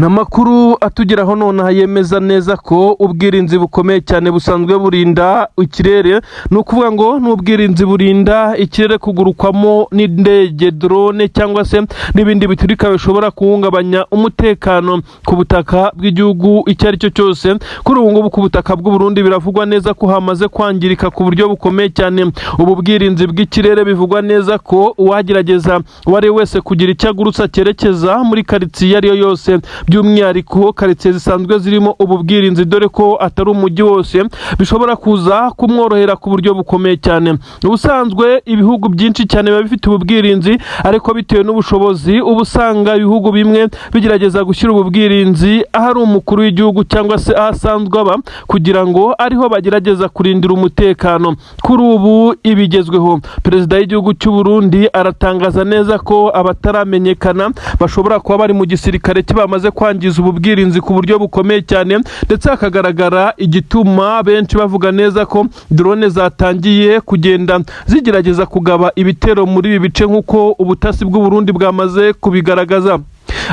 Namakuru atugeraho none yemeza neza ko ubwirinzi bukomeye cyane busanzwe burinda ikirere, no kuvuga ngo n'ubwirinzi burinda ikirere kugurukwamo n'indege, drone cyangwa se n'ibindi biturika bishobora kuhungabanya umutekano ku butaka bw'igihugu icyo ari cyo cyose. Kuri ubu ngubu ku butaka bw'u Burundi biravugwa neza ko hamaze kwangirika ku buryo bukomeye cyane. Ubu bwirinzi bw'ikirere bivugwa neza ko uwagerageza wari wese kugira icyo agurutsa cyerekeza muri quartier yari yo yose, by'umwihariko quartier zisanzwe zirimo ubu bwirinzi, dore ko atari umujyi wose, bishobora kuza kumworohera ku buryo bukomeye cyane. Ubusanzwe ibihugu byinshi cyane biba bifite ubu bwirinzi, ariko bitewe n'ubushobozi ubusanga ibihugu bimwe bigerageza gushyira ubu bwirinzi ahari umukuru w'igihugu cyangwa se ahasanzwe aba, kugira ngo ariho bagerageza kurindira umutekano. Kuri ubu ibigezweho, perezida w'igihugu cy'u Burundi aratangaza neza ko abataramenyekana bashobora kuba bari mu gisirikare bamaze kwangiza ubu bwirinzi ku buryo bukomeye cyane, ndetse hakagaragara igituma benshi bavuga neza ko drone zatangiye kugenda zigerageza kugaba ibitero muri ibi bice nk'uko ubutasi bw'u Burundi bwamaze kubigaragaza.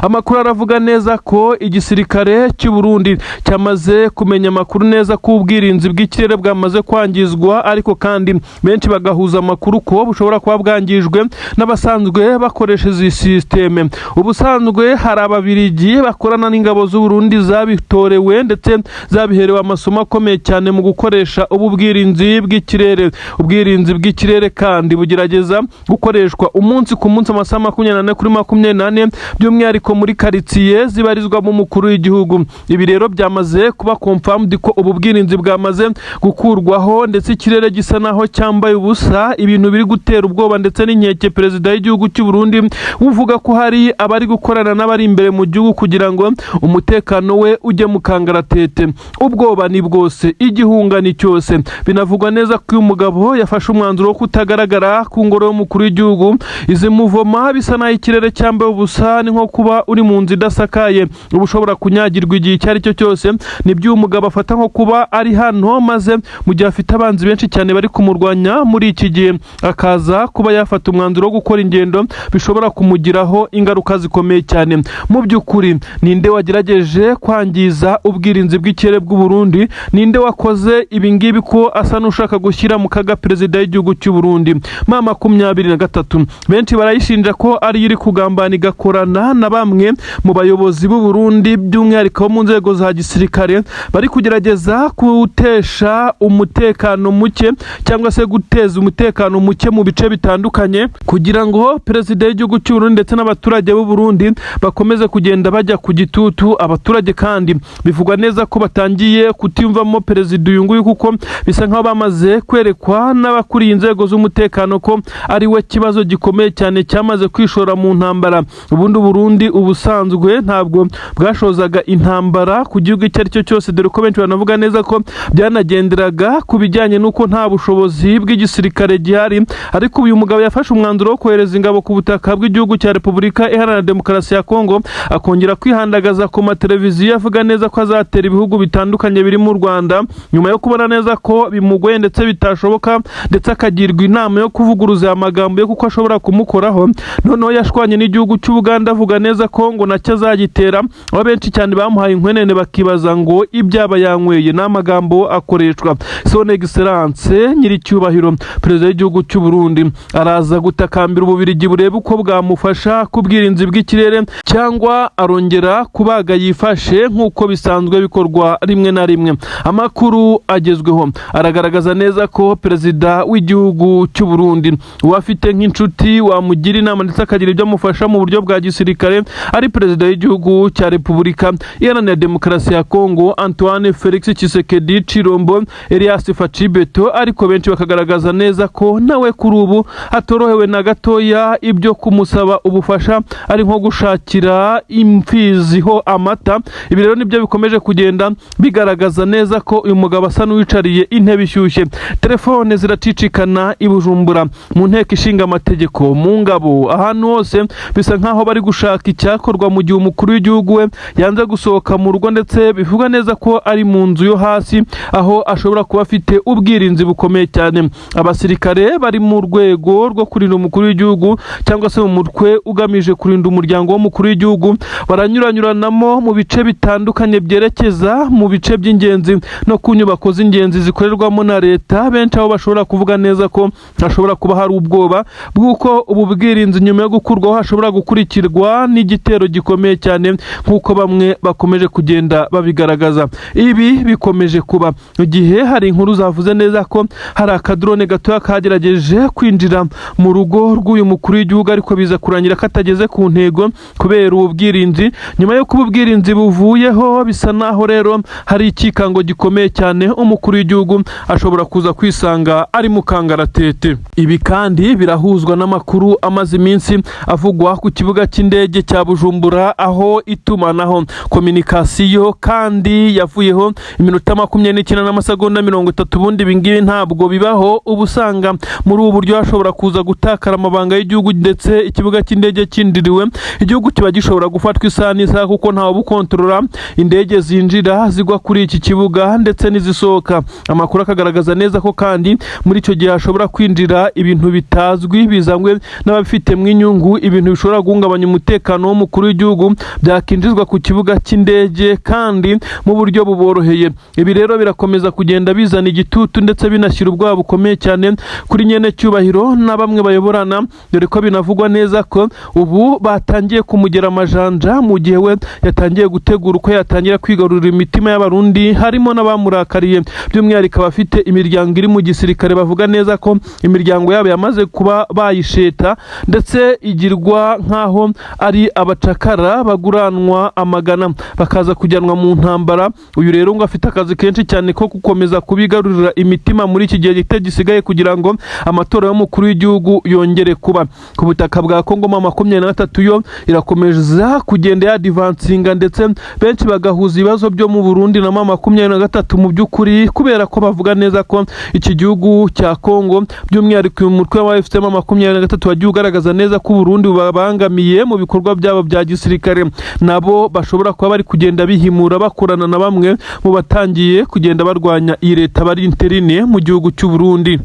Amakuru aravuga neza ko igisirikare cy'u Burundi cyamaze kumenya amakuru neza ko ubwirinzi bw'ikirere bwamaze kwangizwa, ariko kandi benshi bagahuza amakuru ko bushobora kuba bwangijwe n'abasanzwe bakoresha izi systeme. Ubusanzwe hari ababirigi bakorana n'ingabo z'u Burundi zabitorewe ndetse zabiherewe amasomo akomeye cyane mu gukoresha ubu bwirinzi bw'ikirere. Ubwirinzi bw'ikirere kandi bugerageza gukoreshwa umunsi ku munsi, amasaha 24 kuri 24, by'umwihariko muri quartier zibarizwamo umukuru w'igihugu. Ibi rero byamaze kuba confirmed ko ubu bwirinzi bwamaze gukurwaho, ndetse ikirere gisa naho cyambaye ubusa, ibintu biri gutera ubwoba ndetse n'inkeke perezida w'igihugu cy'u Burundi uvuga ko hari abari gukorana n'abari imbere mu gihugu kugira ngo umutekano we ujye mu kangaratete. Ubwoba ni bwose, igihunga ni cyose. Binavugwa neza ko uyu mugabo yafashe umwanzuro wo kutagaragara ku ngoro y'umukuru w'igihugu. Izi muvoma bisa naho ikirere cyambaye ubusa, ni nko kuba uri mu nzu idasakaye uba ushobora kunyagirwa igihe icyo ari cyo cyose. Nibyo uyu mugabo afata nko kuba ari hano, maze mu gihe afite abanzi benshi cyane bari kumurwanya muri iki gihe, akaza kuba yafata umwanzuro wo gukora ingendo bishobora kumugiraho ingaruka zikomeye cyane. Mu by'ukuri ninde wagerageje kwangiza ubwirinzi bw'ikirere bw'u Burundi? Ninde wakoze ibi ngibi ko asa n'ushaka gushyira mu kaga perezida w'igihugu cy'u Burundi? Mama 23 benshi barayishinja ko ari iri kugambana igakorana na bamwe mu bayobozi b'u Burundi, by'umwihariko mu nzego za gisirikare, bari kugerageza gutesha umutekano muke cyangwa se guteza umutekano muke mu bice bitandukanye, kugira ngo perezida w'igihugu cy'u Burundi ndetse n'abaturage b'u Burundi bakomeze kugenda bajya ku gitutu. Abaturage kandi bivugwa neza ko batangiye kutimvamo perezida uyu nguyu, kuko bisa nkaho bamaze kwerekwa n'abakuriye inzego z'umutekano ko ari we kibazo gikomeye cyane cyamaze kwishora mu ntambara. Ubundi Burundi ubusanzwe ntabwo bwashozaga intambara ku gihugu icyo ari cyo cyose, dore ko benshi banavuga neza ko byanagenderaga ku bijyanye n'uko nta bushobozi bw'igisirikare gihari. Ariko uyu mugabo yafashe umwanzuro wo kohereza ingabo ku butaka bw'igihugu cya Repubulika Iharanira Demokarasi ya Kongo, akongera kwihandagaza ku mateleviziyo avuga neza ko azatera ibihugu bitandukanye biri mu Rwanda, nyuma yo kubona neza ko bimugoye ndetse bitashoboka, ndetse akagirwa inama yo kuvuguruza amagambo ye kuko ashobora kumukoraho. Noneho yashwanye n'igihugu cy'Ubuganda avuga neza ko ngo nacyo azagitera, aho benshi cyane bamuhaye inkwenene bakibaza ngo ibyaba yanyweye n'amagambo akoreshwa. Son Excellence Nyiricyubahiro perezida w'igihugu cy'u Burundi araza gutakambira ububirigi burebe uko bwamufasha ku bwirinzi bw'ikirere, cyangwa arongera kubaga yifashe nk'uko bisanzwe bikorwa rimwe na rimwe. Amakuru agezweho aragaragaza neza ko perezida w'igihugu cy'u Burundi wafite nk'inshuti wamugira inama ndetse akagira ibyo amufasha mu buryo bwa gisirikare ari perezida w'igihugu cya Repubulika Iharanira Demokarasi ya Kongo Antoine Felix Tshisekedi Chilombo Elias Facibeto, ariko benshi bakagaragaza neza ko nawe kuri ubu atorohewe na gatoya. Ibyo kumusaba ubufasha ari nko gushakira imfizi ho amata. Ibi rero nibyo bikomeje kugenda bigaragaza neza ko uyu mugabo asa n'uwicariye intebe ishyushye. Telefone ziracicikana i Bujumbura, mu nteko ishinga amategeko, mu ngabo, ahantu hose bisa nkaho bari gushaka gushaka icyakorwa mu gihe umukuru w'igihugu we yanze gusohoka mu rugo, ndetse bivuga neza ko ari mu nzu yo hasi aho ashobora kuba afite ubwirinzi bukomeye cyane. Abasirikare bari mu rwego rwo kurinda umukuru w'igihugu cyangwa se mu mutwe ugamije kurinda umuryango w'umukuru w'igihugu baranyuranyuranamo mu bice bitandukanye byerekeza mu bice by'ingenzi no ku nyubako z'ingenzi zikorerwamo na leta. Benshi aho bashobora kuvuga neza ko hashobora kuba hari ubwoba bw'uko ubu bwirinzi nyuma yo gukurwaho hashobora gukurikirwa n'igitero gikomeye cyane nk'uko bamwe bakomeje kugenda babigaragaza. Ibi bikomeje kuba igihe hari inkuru zavuze neza ko hari akadrone gatoya kagerageje kwinjira mu rugo rw'uyu mukuru w'igihugu, ariko biza kurangira katageze ku ntego kubera ubu bwirinzi. Nyuma yo kuba ubwirinzi buvuyeho, bisa naho rero hari ikikango gikomeye cyane, umukuru w'igihugu ashobora kuza kwisanga ari mu kangaratete. Ibi kandi birahuzwa n'amakuru amaze iminsi avugwa ku kibuga cy'indege cya Bujumbura, aho itumanaho kominikasiyo kandi yavuyeho iminota 29 n'amasegonda 30. Ubundi ibingibi ntabwo bibaho, ubu usanga muri ubu buryo hashobora kuza gutakara amabanga y'igihugu, ndetse ikibuga cy'indege kindiriwe igihugu kiba gishobora gufatwa isaha n'isaha kuko ntawe bukontorora indege zinjira zigwa kuri iki kibuga ndetse n'izisohoka. Amakuru akagaragaza neza ko kandi muri icyo gihe hashobora kwinjira ibintu bitazwi bizanywe n'abafitemo inyungu, ibintu bishobora guhungabanya umutekano w'umukuru w'igihugu byakinjizwa ku kibuga cy'indege kandi mu buryo buboroheye. Ibi rero birakomeza kugenda bizana igitutu ndetse binashyira ubwoba bukomeye cyane kuri nyene cyubahiro na bamwe bayoborana, dore ko binavugwa neza ko ubu batangiye kumugera amajanja mu gihe we yatangiye gutegura uko yatangira kwigarurira imitima y'abarundi, harimo n'abamurakariye by'umwihariko abafite imiryango iri mu gisirikare. Bavuga neza ko imiryango yabo yamaze kuba bayisheta ndetse igirwa nk'aho ari abacakara baguranwa amagana bakaza kujyanwa mu ntambara. Uyu rero ngo afite akazi kenshi cyane ko gukomeza kubigarurira imitima muri iki gihe gito gisigaye kugira ngo amatora y'umukuru w'igihugu yongere kuba. Ku butaka bwa Kongo 23 yo irakomeza kugenda yadivansinga, ndetse benshi bagahuza ibibazo byo mu Burundi na 23 mu by'ukuri, kubera ko bavuga neza ko iki gihugu cya Kongo by'umwihariko uyu mutwe wa FCM 23 wagiye ugaragaza neza ko Burundi babangamiye mu bikorwa byabo bya gisirikare, nabo bashobora kuba bari kugenda bihimura bakorana na bamwe mu batangiye kugenda barwanya iyi leta bari interine mu gihugu cy'u Burundi.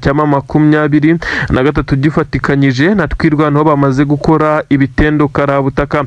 Cyama 23 gifatikanyije na twirwanaho bamaze gukora ibitendo karabutaka.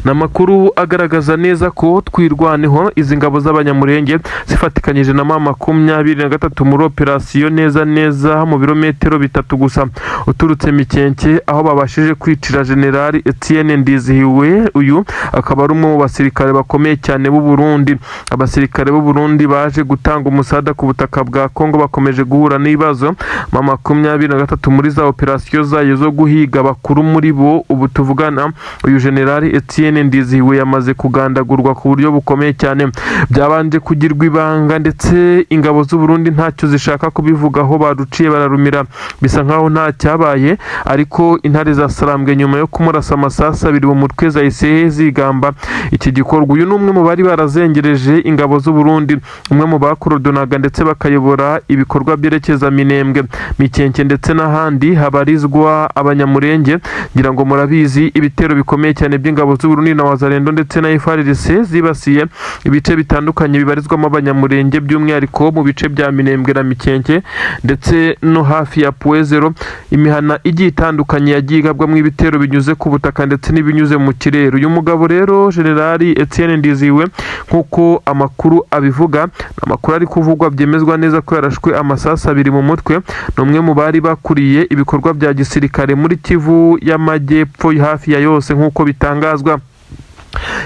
Namakuru agaragaza neza ko twirwaneho izi ngabo z'abanyamurenge zifatikanyije na 23 muri operasiyo neza mu birometero 3 gusa uturutse Mikenke, aho babashije kwicira General Etienne Ndizihiwe. Uyu akaba ari umwe mu basirikare bakomeye cyane b'u Burundi. Abasirikare b'u Burundi baje gutanga umusada ku butaka bwa Kongo bakomeje guhura n'ibibazo. 23 muri za operasiyo zayo zo guhiga bakuru muri bo. Ubu tuvugana uyu General Etienne Ndizihiwe yamaze kugandagurwa ku buryo bukomeye cyane, byabanje kugirwa ibanga ndetse ingabo z'u Burundi ntacyo zishaka kubivugaho, baruciye bararumira bisa nkaho nta cyabaye. Ariko intare za Sarambwe nyuma yo kumurasa amasasa abiri mu mutwe zahise zigamba iki gikorwa. Uyu numwe mu bari barazengereje ingabo z'u Burundi, umwe mu bakorodonaga ndetse bakayobora ibikorwa byerekeza Minembwe, Mikenke ndetse n'ahandi habarizwa abanyamurenge. Ngira ngo murabizi ibitero bikomeye cyane by'ingabo z'u Burundi na Wazalendo ndetse na FARDC zibasiye ibice bitandukanye bibarizwamo abanyamurenge, by'umwihariko mu bice bya Minembwe na Mikenke ndetse no hafi ya Puezero. Imihana igiye itandukanye yagiye igabwamo ibitero binyuze ku butaka ndetse n'ibinyuze mu kirere. Uyu mugabo rero General Etienne Ndizihiwe nk'uko amakuru abivuga, amakuru ari kuvugwa byemezwa neza ko yarashwe amasasa abiri mu mutwe. N'umwe mu bari bakuriye ibikorwa bya gisirikare muri Kivu y'Amajyepfo hafi ya yose nk'uko bitangazwa.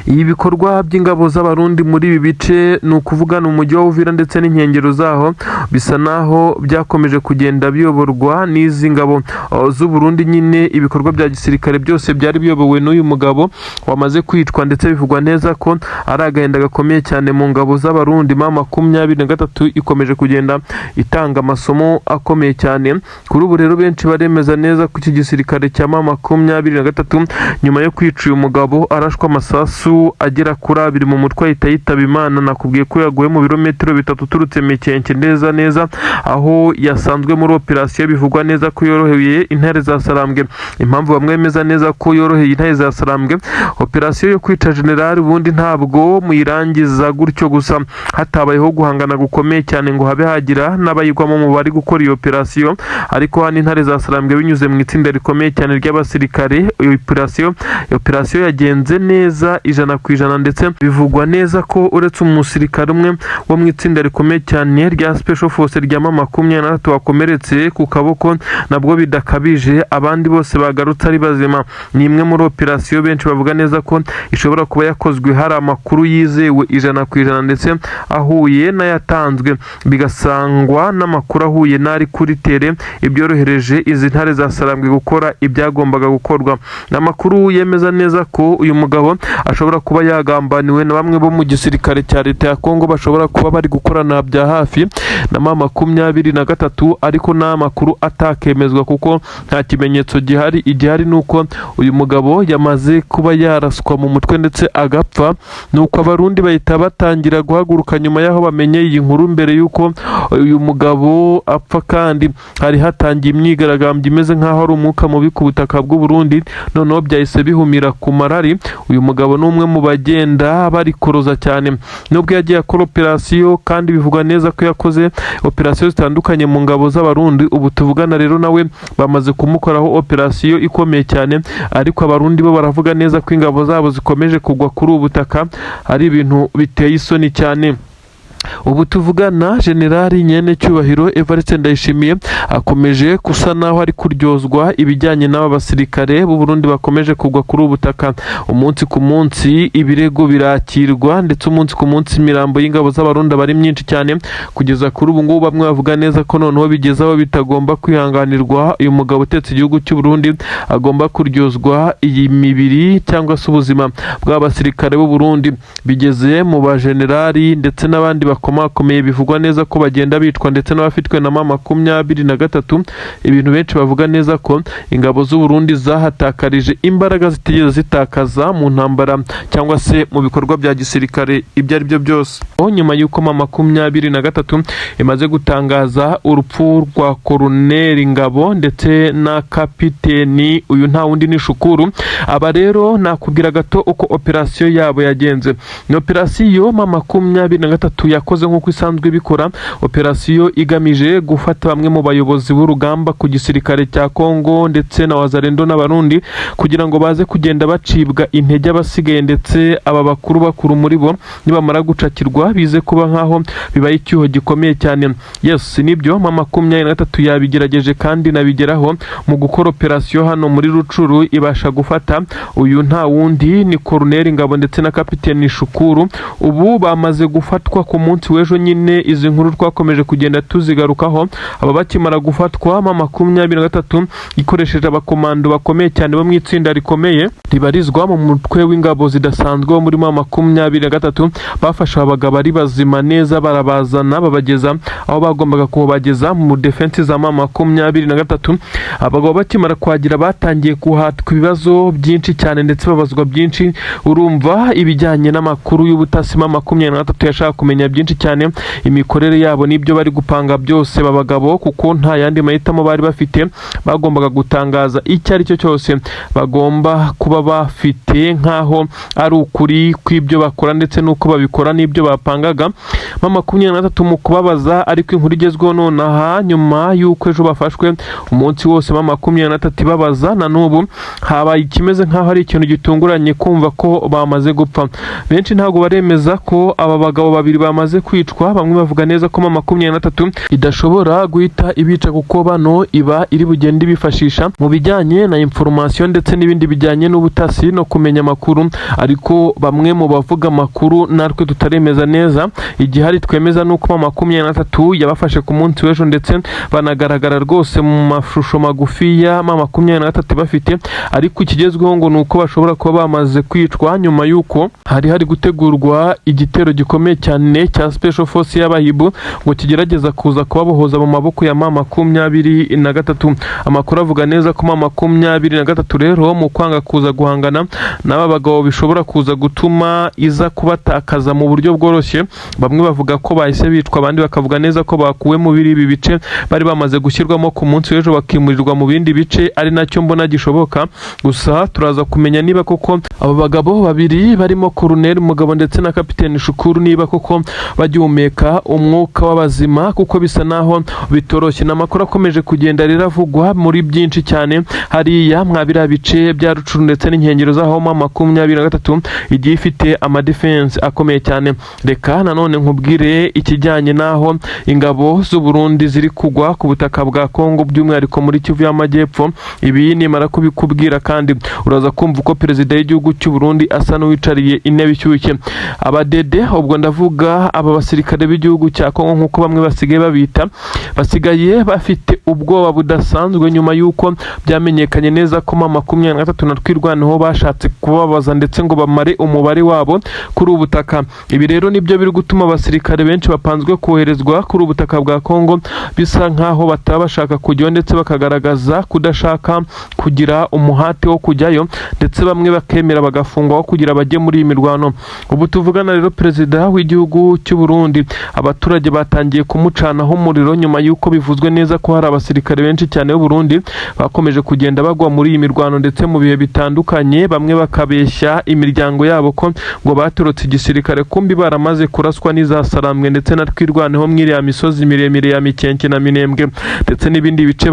Ibi bikorwa by'ingabo z'abarundi muri ibi bice ni ukuvugana umujyi wa Uvira ndetse n'inkengero zaho, bisa naho byakomeje kugenda biyoborwa n'izi ngabo z'u Burundi. Nyine ibikorwa bya gisirikare byose byari biyobowe n'uyu mugabo wamaze kwicwa, ndetse bivugwa neza ko ari agahinda gakomeye cyane mu ngabo z'abarundi. 23 ikomeje kugenda itanga amasomo akomeye cyane kuri ubu. Rero benshi baremeza neza ko iki gisirikare cya 23 nyuma yo kwica uyu mugabo arashwa amasasa amasasu agera kuri 2 mu mutwe ahita yitaba Imana. Nakubwiye ko yaguye mu birometero 3 turutse Mikenke neza aho yasanzwe muri operasiyo. Bivugwa neza ko yoroheye intare za Sarambwe. Impamvu bamwe bemeza neza ko yoroheye intare za Sarambwe, operasiyo yo kwica generali ubundi ntabwo muyirangiza gutyo gusa hatabayeho guhangana gukomeye cyane ngo habe hagira n'abayigwamo mu bari gukora iyo operasiyo. Ariko hano intare za Sarambwe binyuze mu itsinda rikomeye cyane ry'abasirikare, iyo operasiyo yagenze neza 100%, ndetse bivugwa neza ko uretse umusirikare umwe wo mu itsinda rikomeye cyane rya Special Force rya 23 wakomeretse ku kaboko nabwo bidakabije, abandi bose bagarutse ari bazima. Ni imwe muri operasiyo benshi bavuga neza ko ishobora kuba yakozwe hari amakuru yizewe 100%, ndetse ahuye n'ayatanzwe bigasangwa n'amakuru ahuye n'ari kuri tere, ibyorohereje izi ntare za Sarambwe gukora ibyagombaga gukorwa. N'amakuru yemeza neza ko uyu mugabo ashobora kuba yagambaniwe na bamwe bo mu gisirikare cya leta ya Kongo, bashobora kuba bari gukorana bya hafi na 23, ariko nta makuru atakemezwa kuko nta kimenyetso gihari. Igihari nuko uyu mugabo yamaze kuba yaraswa mu mutwe ndetse agapfa, nuko abarundi bahita batangira guhaguruka nyuma yaho bamenye iyi nkuru. Mbere yuko uyu mugabo apfa kandi hari hatangiye imyigaragambyo imeze nkaho ari umwuka mubi ku butaka bw'u Burundi, noneho byahise bihumira ku marari. Uyu mugabo ni umwe mu bagenda barikoroza cyane, nubwo yagiye akora operasiyo kandi bivugwa neza ko yakoze operasiyo zitandukanye mu ngabo z'abarundi. Ubu tuvugana rero nawe bamaze kumukoraho operasiyo ikomeye cyane, ariko abarundi bo baravuga neza ko ingabo zabo zikomeje kugwa kuri ubu butaka ari ibintu biteye isoni cyane. Ubu tuvugana Generali Nyene Cyubahiro Evariste Ndayishimiye akomeje kusa naho ari kuryozwa ibijyanye n'aba basirikare b'u Burundi bakomeje kugwa kuri ubutaka. Umunsi ku munsi ibirego birakirwa, ndetse umunsi ku munsi imirambo y'ingabo z'abarundi bari myinshi cyane, kugeza kuri ubu ngubu bamwe bavuga neza ko noneho bigezaho bitagomba kwihanganirwa. Uyu mugabo utetse igihugu cy'u Burundi agomba kuryozwa iyi mibiri cyangwa se ubuzima bw'abasirikare b'u Burundi. Bigeze mu ba generali ndetse n'abandi bakomakomeye, bivugwa neza ko bagenda bicwa, ndetse n'abafitwe na 23. Ibintu benshi bavuga neza ko ingabo z'u Burundi zahatakarije imbaraga zitigeze zitakaza mu ntambara cyangwa se mu bikorwa bya gisirikare ibyo ari byo byose. Nyuma y'uko 23 imaze gutangaza urupfu rwa Koloneli Ngabo ndetse na kapiteni, uyu nta wundi ni Shukuru. Aba rero nakubwira gato uko operasiyo yabo yagenze. Ni operasiyo 23 yakoze nk'uko isanzwe bikora, operasiyo igamije gufata bamwe mu bayobozi b'urugamba ku gisirikare cya Kongo ndetse na Wazalendo n'abarundi, kugira ngo baze kugenda bacibwa intege abasigaye, ndetse aba bakuru muri bo nibamara gucakirwa bize kuba nkaho bibaye icyuho gikomeye cyane. Yes, nibyo 23 yabigerageje kandi nabigeraho mu gukora operasiyo hano muri Rucuru, ibasha gufata uyu nta wundi ni Koloneli Ngabo ndetse na kapiteni Shukuru. Ubu bamaze gufatwa ku munsi w'ejo nyine. Izi nkuru twakomeje kugenda tuzigarukaho. Aba bakimara gufatwa 23 ikoresheje abakomando bakomeye cyane bo mu itsinda rikomeye ribarizwa mu mutwe w'ingabo zidasanzwe wo muri 23, bafasha abagabo ari bazima neza, barabazana babageza aho bagombaga kubageza mu defense za 23. Abagabo bakimara kwagira batangiye kuhatwa ibibazo byinshi cyane ndetse babazwa byinshi. Urumva ibijyanye n'amakuru y'ubutasi 23 yashaka kumenya byinshi cyane, imikorere yabo n'ibyo bari gupanga byose babagabo, kuko nta yandi mahitamo bari bafite. Bagombaga gutangaza icyo ari cyo cyose bagomba kuba bafite nkaho ari ukuri kw'ibyo bakora ndetse n'uko babikora n'ibyo bapangaga. 23 mu kubabaza, ariko inkuru igezweho nonaha nyuma y'uko ejo bafashwe umunsi wose 23 babaza, na n'ubu habaye ikimeze nkaho ari ikintu gitunguranye kumva ko bamaze gupfa. Benshi ntabwo baremeza ko aba bagabo babiri bamaze kwicwa. Bamwe bavuga neza ko 23 idashobora guhita ibica, kuko bano iba iri bugende bifashisha mu bijyanye na information ndetse n'ibindi bijyanye n'ubutasi no kumenya amakuru. Ariko bamwe mu bavuga amakuru natwe tutaremeza neza, igihari twemeza nuko 23 yabafashe ku munsi w'ejo, ndetse banagaragara rwose mu mashusho magufi ya 23 bafite. Ariko ikigezweho ngo nuko bashobora kuba bamaze kwicwa nyuma y'uko hari gutegurwa igitero gikomeye cyane cya Special Force y'abahibu ngo kigerageza kuza kubabohoza mu maboko ya M23. Amakuru avuga neza ko M23 rero mu kwanga kuza guhangana n'aba bagabo bishobora kuza gutuma iza kubatakaza mu buryo bworoshye. Bamwe bavuga ko bahise bitwa, abandi bakavuga neza ko bakuwe mu ibi bice bari bamaze gushyirwamo ku munsi w'ejo bakimurirwa mu bindi bice, ari nacyo mbona gishoboka. Gusa turaza kumenya niba koko abo bagabo babiri barimo Colonel Mugabo ndetse na Kapiteni Shukuru niba koko bagihumeka umwuka w'abazima, kuko bisa naho bitoroshye. N'amakuru akomeje kugenda riravugwa muri byinshi cyane hariya mwabira bice bya Rucuru ndetse n'inkengero zaho M23 igiye ifite amadefense akomeye cyane. Reka nanone nkubwire ikijyanye naho ingabo z'u Burundi ziri kugwa ku butaka bwa Kongo, by'umwihariko muri Kivu y'Amajyepfo. Ibi nimara kubikubwira kandi uraza kumva uko perezida w'igihugu cy'u Burundi asa n'uwicariye intebe ishyushye. Abadede, ubwo ndavuga aba basirikare b'igihugu cya Kongo nk'uko bamwe basigaye babita, basigaye bafite ubwoba budasanzwe nyuma y'uko byamenyekanye neza ko M23 na twirwanaho bashatse kubabaza ndetse ngo bamare umubare wabo kuri ubutaka. Ibi rero nibyo biri gutuma abasirikare benshi bapanzwe koherezwa kuri ubutaka bwa Kongo bisa nkaho bataba bashaka kujyayo ndetse bakagaragaza kudashaka kugira umuhate wo kujyayo, ndetse bamwe bakemera bagafungwa kugira bajye muri iyi mirwano. Ubu tuvugana rero perezida w'igihugu cy'u Burundi, abaturage batangiye kumucanaho umuriro nyuma y'uko bivuzwe neza ko hari abasirikare benshi cyane b'u Burundi bakomeje kugenda bagwa muri iyi mirwano ndetse mu bihe bitandukanye. Bamwe bakabeshya imiryango yabo ko ngo batorotse igisirikare, kumbi baramaze kuraswa n'izasarambwe ndetse na twirwaneho mwiriya misozi miremire ya Mikenke na Minembwe ndetse n'ibindi bice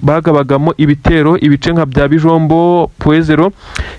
bagabagamo ibitero, ibice nka bya Bijombo, Puezero,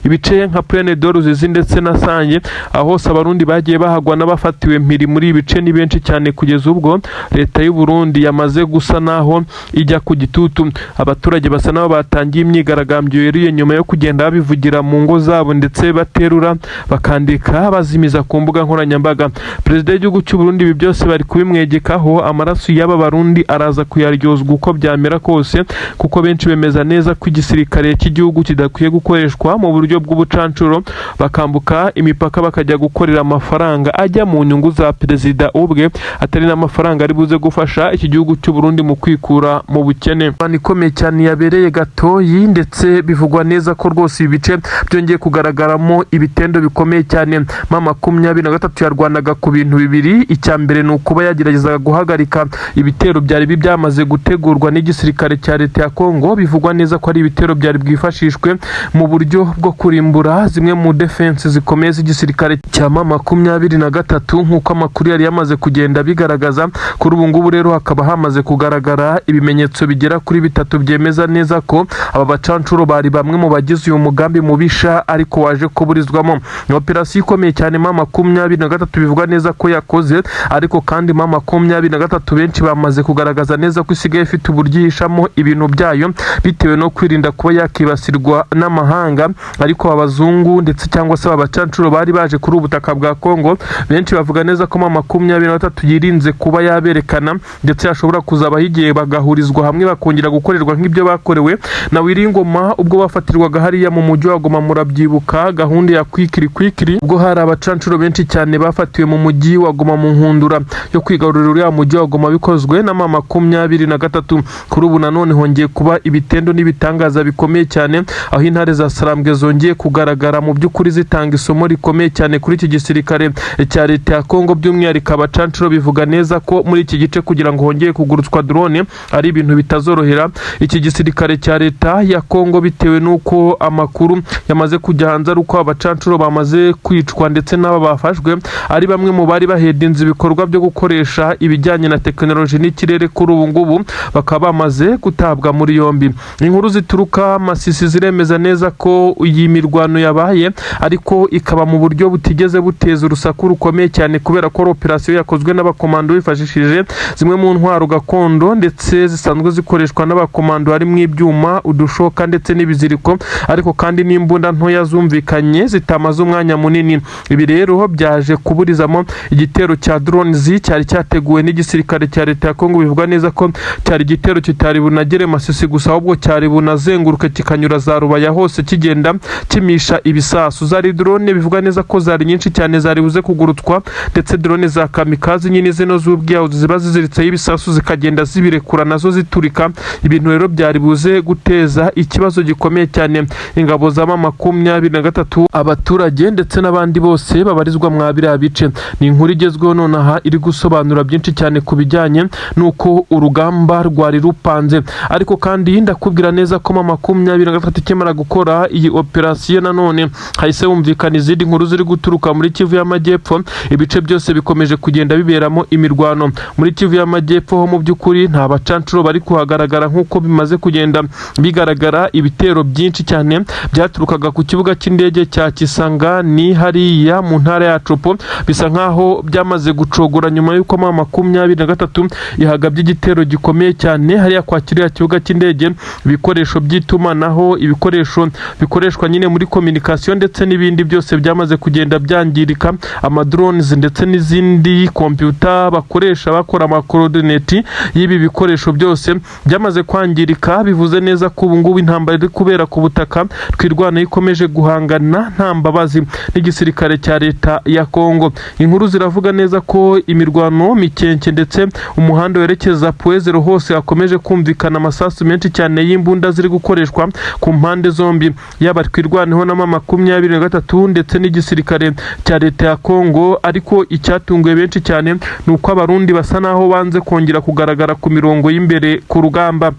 ibice nka Plaine de Ruzizi ndetse na Sange. Aho hose abarundi bagiye bahagwa n'abafatiwe mpiri muri ibice ni benshi cyane, kugeza ubwo leta y'u Burundi yamaze gusa naho ijya ku gitutu. Abaturage basa nabo batangiye imyigaragambyo yeruye nyuma yo kugenda babivugira mu ngo zabo ndetse baterura bakandika bazimiza ku mbuga nkoranyambaga. Perezida w'igihugu cy'u Burundi ibi byose bari kubimwegekaho, amaraso y'aba barundi araza kuyaryozwa uko byamera kose, kuko benshi bemeza neza ko igisirikare cy'igihugu kidakwiye gukoreshwa mu buryo bw'ubucancuro, bakambuka imipaka bakajya gukorera amafaranga ajya mu nyungu za perezida ubwe, atari n'amafaranga ari buze gufasha iki gihugu cy'u Burundi mu kwikura mu bukene. Ikomeye cyane yabereye Gatoyi, ndetse bivugwa neza ko rwose ibi bice byongeye kugaragaramo ibitendo bikomeye cyane. M23 yarwanaga ku bintu bibiri. Icya mbere ni ukuba yageragezaga guhagarika ibitero byari byamaze gutegurwa n'igisirikare cya leta ya Kongo. Bivugwa neza ko ari ibitero byari bwifashishwe mu buryo bwo kurimbura zimwe mu defense zikomeye z'igisirikare cya M23 nk'uko amakuru yari yamaze kugenda bigaragaza. Kuri ubu ngubu rero hakaba hamaze kugaragara ibimenyetso bigera kuri bitatu byemeza neza ko aba bacancuro bari bamwe mu bagize uyu mugambi mubisha ariko waje kuburizwamo. Ni operasiyo ikomeye cyane M23 bivugwa neza ko yakoze, ariko kandi M23 benshi bamaze kugaragaza neza ko isigaye ifite uburyo ihishamo ibintu byayo bitewe no kwirinda kuba yakibasirwa n'amahanga. Ariko abazungu ndetse cyangwa se abacancuro bari baje kuri ubutaka bwa Kongo, benshi bavuga neza ko M23 yirinze kuba yaberekana, ndetse hashobora kuzabaho igihe bagahurizwa hamwe bakongera gukorerwa nk'ibyo bakorewe na Wiringoma ubwo bafatirwaga hariya mu mujyi wa Goma. Murabyibuka gahunda ya kwikiri ubwo hari abacancuro benshi cyane bafatiwe mu mujyi wa Goma mu nkundura yo kwigarurira uriya mujyi wa Goma, bikozwe na M23. Kuri ubu nanone hongeye kuba ibitendo n'ibitangaza bikomeye cyane, aho intare za Sarambwe zongeye kugaragara mu by'ukuri zitanga isomo rikomeye cyane kuri iki gisirikare cya leta ya Kongo. By'umwihariko abacancuro bivuga neza ko muri iki gice kugira ngo hongeye kugurutswa drone ari ibintu bitazorohera iki gisirikare cya leta ya Kongo, bitewe n'uko amakuru yamaze kujya hanze ari uko abacancuro bamaze kwicwa ndetse n'aba bafashwe ari bamwe mu bari bahedinze ibikorwa byo gukoresha ibijyanye na tekinoloji n'ikirere. Kuri ubu ngubu bakaba bamaze gutabwa muri yombi. Inkuru zituruka Masisi ziremeza neza ko iyi mirwano yabaye, ariko ikaba mu buryo butigeze buteza urusaku rukomeye cyane, kubera ko operasiyo yakozwe n'abakomando bifashishije zimwe mu ntwaro gakondo ndetse zisanzwe zikoreshwa n'abakomando, harimo ibyuma, udushoka ndetse n'ibiziriko, ariko kandi n'imbunda ntoya zumvikanye zitamaze umwanya munini. Ibi rero byaje kuburizamo igitero cya drones cyari cyateguwe n'igisirikare cya leta ya Kongo. Bivugwa neza ko cyari igitero kitari bunagere Masisi gusa, ahubwo cyari bunazenguruka kikanyura za Rubaya hose kigenda kimisha ibisasu. Zari drone bivugwa neza ko zari nyinshi cyane, zari buze kugurutswa ndetse drone za kamikazi nyine zino z'ubwiyahuzi ziba ziziritseho ibisasu zikagenda zibirekura nazo ziturika. Ibintu rero byari buze guteza ikibazo gikomeye cyane ingabo za M23, abaturage ndetse n'abandi bose babarizwa mwa biriya bice. Ni inkuru igezweho nonaha iri gusobanura byinshi cyane ku bijyanye n'uko urugamba rwari rupanze. Ariko kandi ndakubwira neza ko M23 ikemara gukora iyi operasiyo nanone hahise humvikana izindi nkuru ziri guturuka muri Kivu y'Amajyepfo. Ibice byose bikomeje kugenda biberamo imirwano. Muri Kivu y'Amajyepfo ho mu by'ukuri nta bacancuro bari kuhagaragara nk'uko bimaze kugenda bigaragara. Ibitero byinshi cyane byaturukaga ku kibuga cy'indege cya Kisangani hariya mu ntara ya Copo, bisa nkaho byamaze gucogora nyuma y'uko M23 ihagabye igitero gikomeye cyane hariya kwa kiriya kibuga cy'indege. Ibikoresho by'itumanaho, ibikoresho bikoreshwa nyine muri communication ndetse n'ibindi byose byamaze kugenda byangirika. Amadrones ndetse n'izindi computer bakoresha bakora amakoordinate y'ibi bikoresho byose byamaze kwangirika. Bivuze neza ko ubu ngubu intambara iri kubera ku butaka twirwana ikomeje guhangana nta mbabazi n'igisirikare cya leta ya Kongo. Inkuru ziravuga neza ko imirwano mikenke ndetse umuhanda werekeza Puezero hose hakomeje kumvikana amasasu menshi cyane y'imbunda ziri gukoreshwa ku mpande zombi, yaba twirwaneho na M23 ndetse n'igisirikare cya leta ya Kongo. Ariko icyatunguye benshi cyane ni uko abarundi basa naho banze kongera kugaragara ku mirongo y'imbere ku rugamba.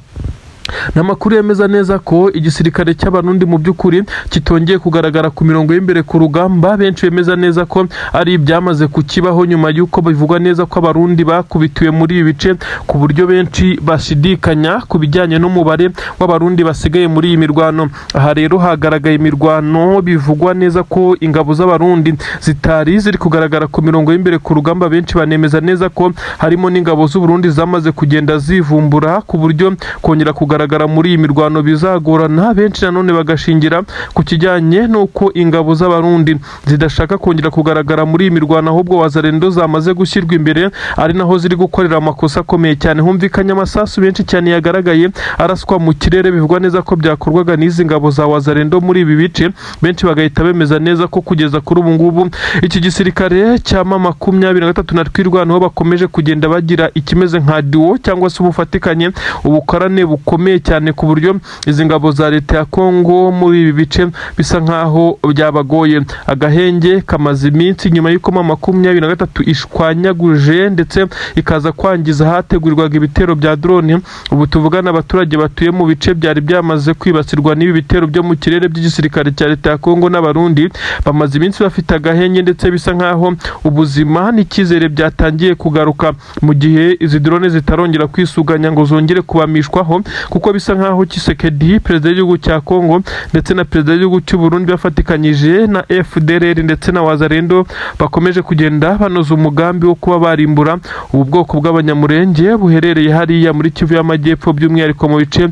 Namakuru yemeza neza ko igisirikare cy'abarundi mu by'ukuri kitongeye kugaragara ku mirongo y'imbere ku rugamba. Benshi bemeza neza ko ari ibyamaze kukibaho nyuma y'uko bivugwa neza ko abarundi bakubitiwe muri ibi bice, ku buryo benshi bashidikanya ku bijyanye n'umubare w'abarundi basigaye muri iyi mirwano. Aha rero hagaragaye imirwano bivugwa neza ko ingabo z'abarundi zitari ziri kugaragara ku mirongo y'imbere ku rugamba. Benshi banemeza neza ko harimo n'ingabo z'Uburundi zamaze kugenda zivumbura ku buryo kongera kugaragara muri iyi mirwano bizagorana. Benshi nanone bagashingira ku kijyanye n'uko ingabo z'abarundi zidashaka kongera kugaragara muri iyi mirwano, ahubwo wazarendo zamaze gushyirwa imbere, ari naho ziri gukorera amakosa akomeye cyane. Humvikanye amasasu menshi cyane yagaragaye araswa mu kirere, bivugwa neza ko byakorwaga n'izi ngabo za wazarendo muri ibi bice. Benshi bagahita bemeza neza ko kugeza kuri ubu ngubu iki gisirikare cya M23 na twirwanaho bakomeje kugenda bagira ikimeze nka duo cyangwa se ubufatikanye, ubukorane bukomeye cyane, ku buryo izi ngabo za leta ya Kongo muri ibi bice bisa nkaho byabagoye. Agahenge kamaze iminsi nyuma y'uko M23 ishwanyaguje ndetse ikaza kwangiza hategurirwaga ibitero bya drone. Ubu tuvugana abaturage batuye mu bice byari byamaze kwibasirwa n'ibi bitero byo mu kirere by'igisirikare cya leta ya Kongo n'abarundi bamaze iminsi bafite agahenge, ndetse bisa nkaho ubuzima n'icyizere byatangiye kugaruka mu gihe izi drone zitarongera kwisuganya ngo zongere kubamishwaho, kuko bisa nkaho Tshisekedi perezida w'igihugu cya Kongo ndetse na perezida w'igihugu cy'u Burundi bafatikanyije na FDLR ndetse na wazarendo bakomeje kugenda banoza umugambi wo kuba barimbura ubu bwoko bw'abanyamurenge buherereye hariya muri Kivu y'Amajyepfo, by'umwihariko mu bice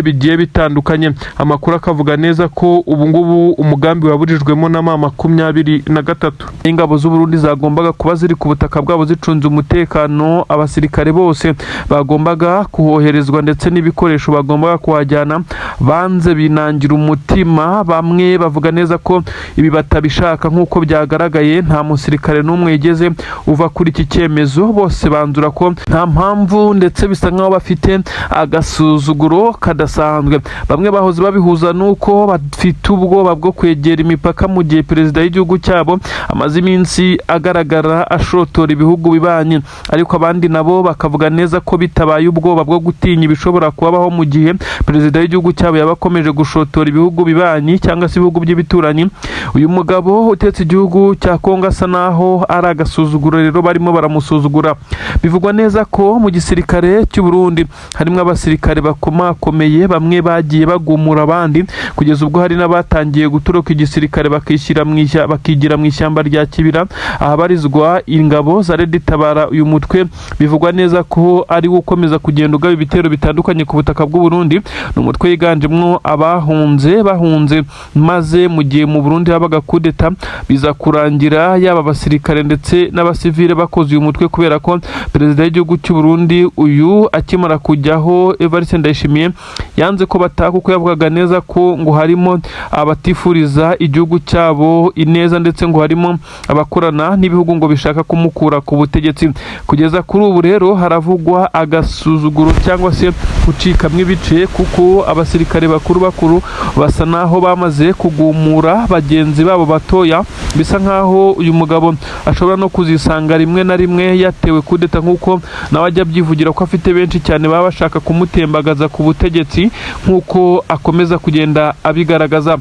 bigiye bitandukanye. Amakuru akavuga neza ko ubu ngubu umugambi waburijwemo na M23. Ingabo z'u Burundi zagombaga kuba ziri ku butaka bwabo zicunze umutekano, abasirikare bose bagombaga kuhoherezwa ndetse n'ibikoresho bagombaga kuhajyana banze binangira umutima. Bamwe bavuga neza ko ibi batabishaka nk'uko byagaragaye. Nta musirikare n'umwe yigeze uva kuri iki cyemezo, bose banzura ko nta mpamvu, ndetse bisa nkaho bafite agasuzuguro kadasanzwe. Bamwe bahoze babihuza nuko bafite ubwoba bwo kwegera imipaka mu gihe perezida w'igihugu cyabo amaze iminsi agaragara ashotora ibihugu bibanye, ariko abandi nabo bakavuga neza ko bitabaye ubwoba bwo gutinya ibishobora kubaho mu gihe perezida w'igihugu cyabo yaba akomeje gushotora ibihugu bibanyi cyangwa se ibihugu by'ibituranyi. Uyu mugabo utetse igihugu cya Kongo asa naho ari agasuzuguro, rero barimo baramusuzugura. Bivugwa neza ko mu gisirikare cy'u Burundi harimo abasirikare bakomakomeye, bamwe bagiye bagumura abandi kugeza ubwo hari n'abatangiye gutoroka igisirikare bakigira mu ishyamba rya Kibira ahabarizwa ingabo za Red Tabara. Uyu mutwe bivugwa neza ko ari wo ukomeza kugenda ugaba ibitero bitandukanye ku butaka butaka bw'u Burundi ni umutwe yiganjemo bahunze maze mu gihe mu Burundi habaga kudeta biza kurangira yaba abasirikare ndetse n'abasivile bakoze uyu mutwe kubera ko perezida w'igihugu cy'u Burundi uyu akimara kujyaho Evariste Ndayishimiye yanze ko bataha kuko yavugaga neza ko ngo harimo abatifuriza igihugu cyabo ineza ndetse ngo harimo abakorana n'ibihugu ngo bishaka kumukura ku butegetsi. Kugeza kuri ubu rero haravugwa agasuzuguro cyangwa se gucikamwe ibice kuko abasirikare bakuru basa naho bamaze kugumura bagenzi babo batoya, bisa nkaho uyu mugabo ashobora no kuzisanga rimwe na rimwe yatewe kudeta nk'uko nawe ajya abyivugira ko afite benshi cyane baba bashaka kumutembagaza ku butegetsi nk'uko akomeza kugenda abigaragaza.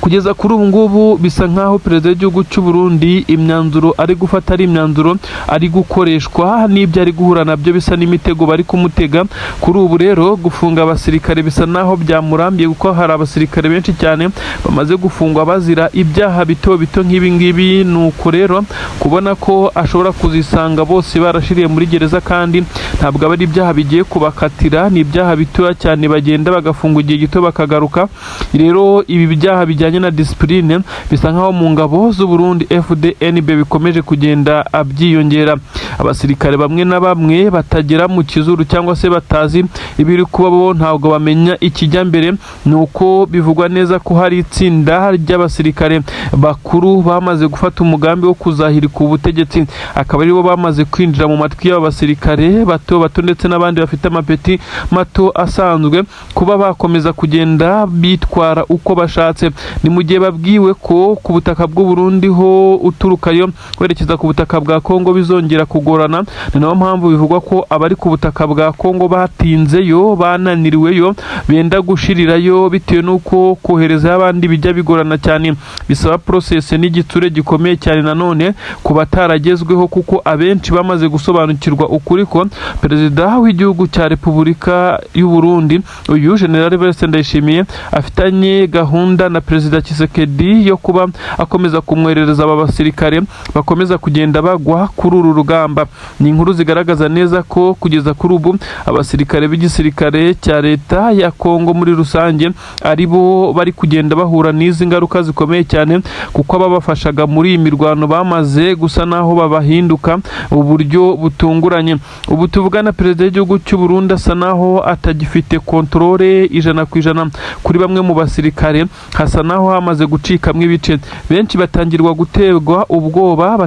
Kugeza kuri ubu ngubu bisa nkaho perezida w'igihugu cy'u Burundi imyanzuro ari gufata ari imyanzuro ari gukoreshwa n'ibyo ari guhura nabyo bisa n'imitego bari kumutega. Kuri ubu rero gufunga abasirikare bisa naho byamurambiye kuko hari abasirikare benshi cyane bamaze gufungwa bazira ibyaha bito nk'ibi ngibi, nuko rero kubona ko ashobora kuzisanga bose barashiriye muri gereza kandi ntabwo aba ari ibyaha bigiye kubakatira, ni ibyaha bitoya cyane bagenda bagafunga igihe gito bakagaruka. Rero ibi byaha bijyanye na discipline bisa nkaho mu ngabo z'u Burundi FDNB bikomeje kugenda abyiyongera. Abasirikare bamwe na bamwe batagera mu kizuru cyangwa se batazi ibiri kuba bo ntabwo bamenya ikijya mbere, nuko bivugwa neza ko hari itsinda ry'abasirikare bakuru bamaze gufata umugambi wo kuzahirika ubutegetsi, akaba aribo bamaze kwinjira mu matwi y'aba basirikare bato ndetse n'abandi bafite amapeti mato asanzwe kuba bakomeza kugenda bitwara uko bashatse. Ni mu gihe babwiwe ko ku butaka bw'u Burundi ho uturukayo werekeza ku butaka bwa Kongo bizongera kugorana. Ni nayo mpamvu bivugwa ko abari ku butaka bwa Kongo batinzeyo bananiriweyo benda gushirirayo bitewe n'uko kohereza abandi bijya bigorana cyane, bisaba process n'igitsure gikomeye cyane nanone ku bataragezweho kuko abenshi bamaze gusobanukirwa ukuri ko perezida w'igihugu cya Repubulika y'u Burundi uyu General Evariste Ndayishimiye afitanye gahunda na perezida Tshisekedi yo kuba akomeza kumwerereza aba basirikare bakomeza kugenda bagwa kuri uru rugamba. Ni inkuru zigaragaza neza ko kugeza kuri ubu abasirikare b'igisirikare cya leta ya Kongo muri rusange aribo bari kugenda bahura n'izi ngaruka zikomeye cyane kuko ababafashaga muri iyi mirwano bamaze gusa naho babahinduka uburyo butunguranye. Ubu tuvugana perezida w'igihugu cy'u Burundi asa naho atagifite kontrole 100% kuri bamwe mu basirikare, hasa naho hamaze gucikamwe ibice. Benshi batangiye guterwa ubwoba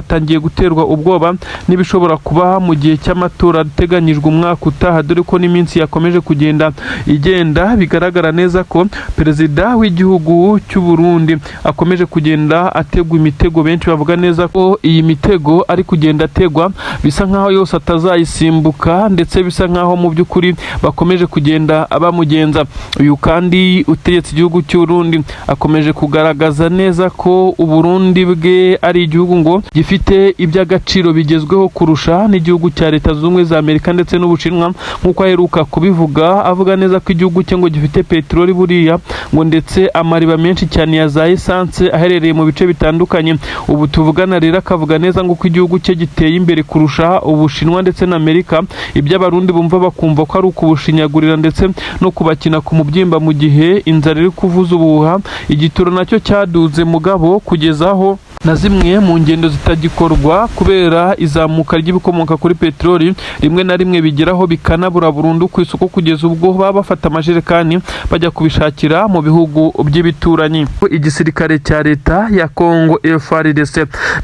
n'ibishobora kuba mu gihe cy'amatora ateganyijwe umwaka utaha, dore ko n'iminsi yakomeje kugenda igenda bigaragara neza ko perezida w'igihugu cy'u Burundi akomeje kugenda ategwa imitego. Benshi bavuga neza ko iyi mitego ari kugenda ategwa bisa nkaho yose atazayisimbuka ndetse bisa nkaho mu by'ukuri bakomeje kugenda abamugenza. Uyu kandi utegetse igihugu cy'u Burundi akomeje kugaragaza neza ko u Burundi bwe ari igihugu ngo gifite iby'agaciro bigezweho kurusha n'igihugu cya Leta Zunze Ubumwe za Amerika ndetse n'Ubushinwa, nk'uko aheruka kubivuga avuga neza ko igihugu cye ngo gifite peteroli buriya ngo ndetse amariba menshi cyane ya za essence aherereye mu bice bitandukanye. Ubu tuvugana rero akavuga neza ngo ko igihugu cye giteye imbere kurusha Ubushinwa ndetse na Amerika, iby'abarundi bumva bakumva ko ari ukubushinyagurira ndetse no kubakina ku mubyimba mu gihe inzara iri kuvuza ubuhuha. Igituro nacyo cyaduze mugabo kugezaho na zimwe mu ngendo zitagikorwa kubera izamuka ry'ibikomoka kuri peteroli rimwe na rimwe bigeraho bikanabura burundu ku isoko, kugeza ubwo baba bafata amajerekani bajya kubishakira mu bihugu by'ibituranyi. Igisirikare cya leta ya Kongo FARDC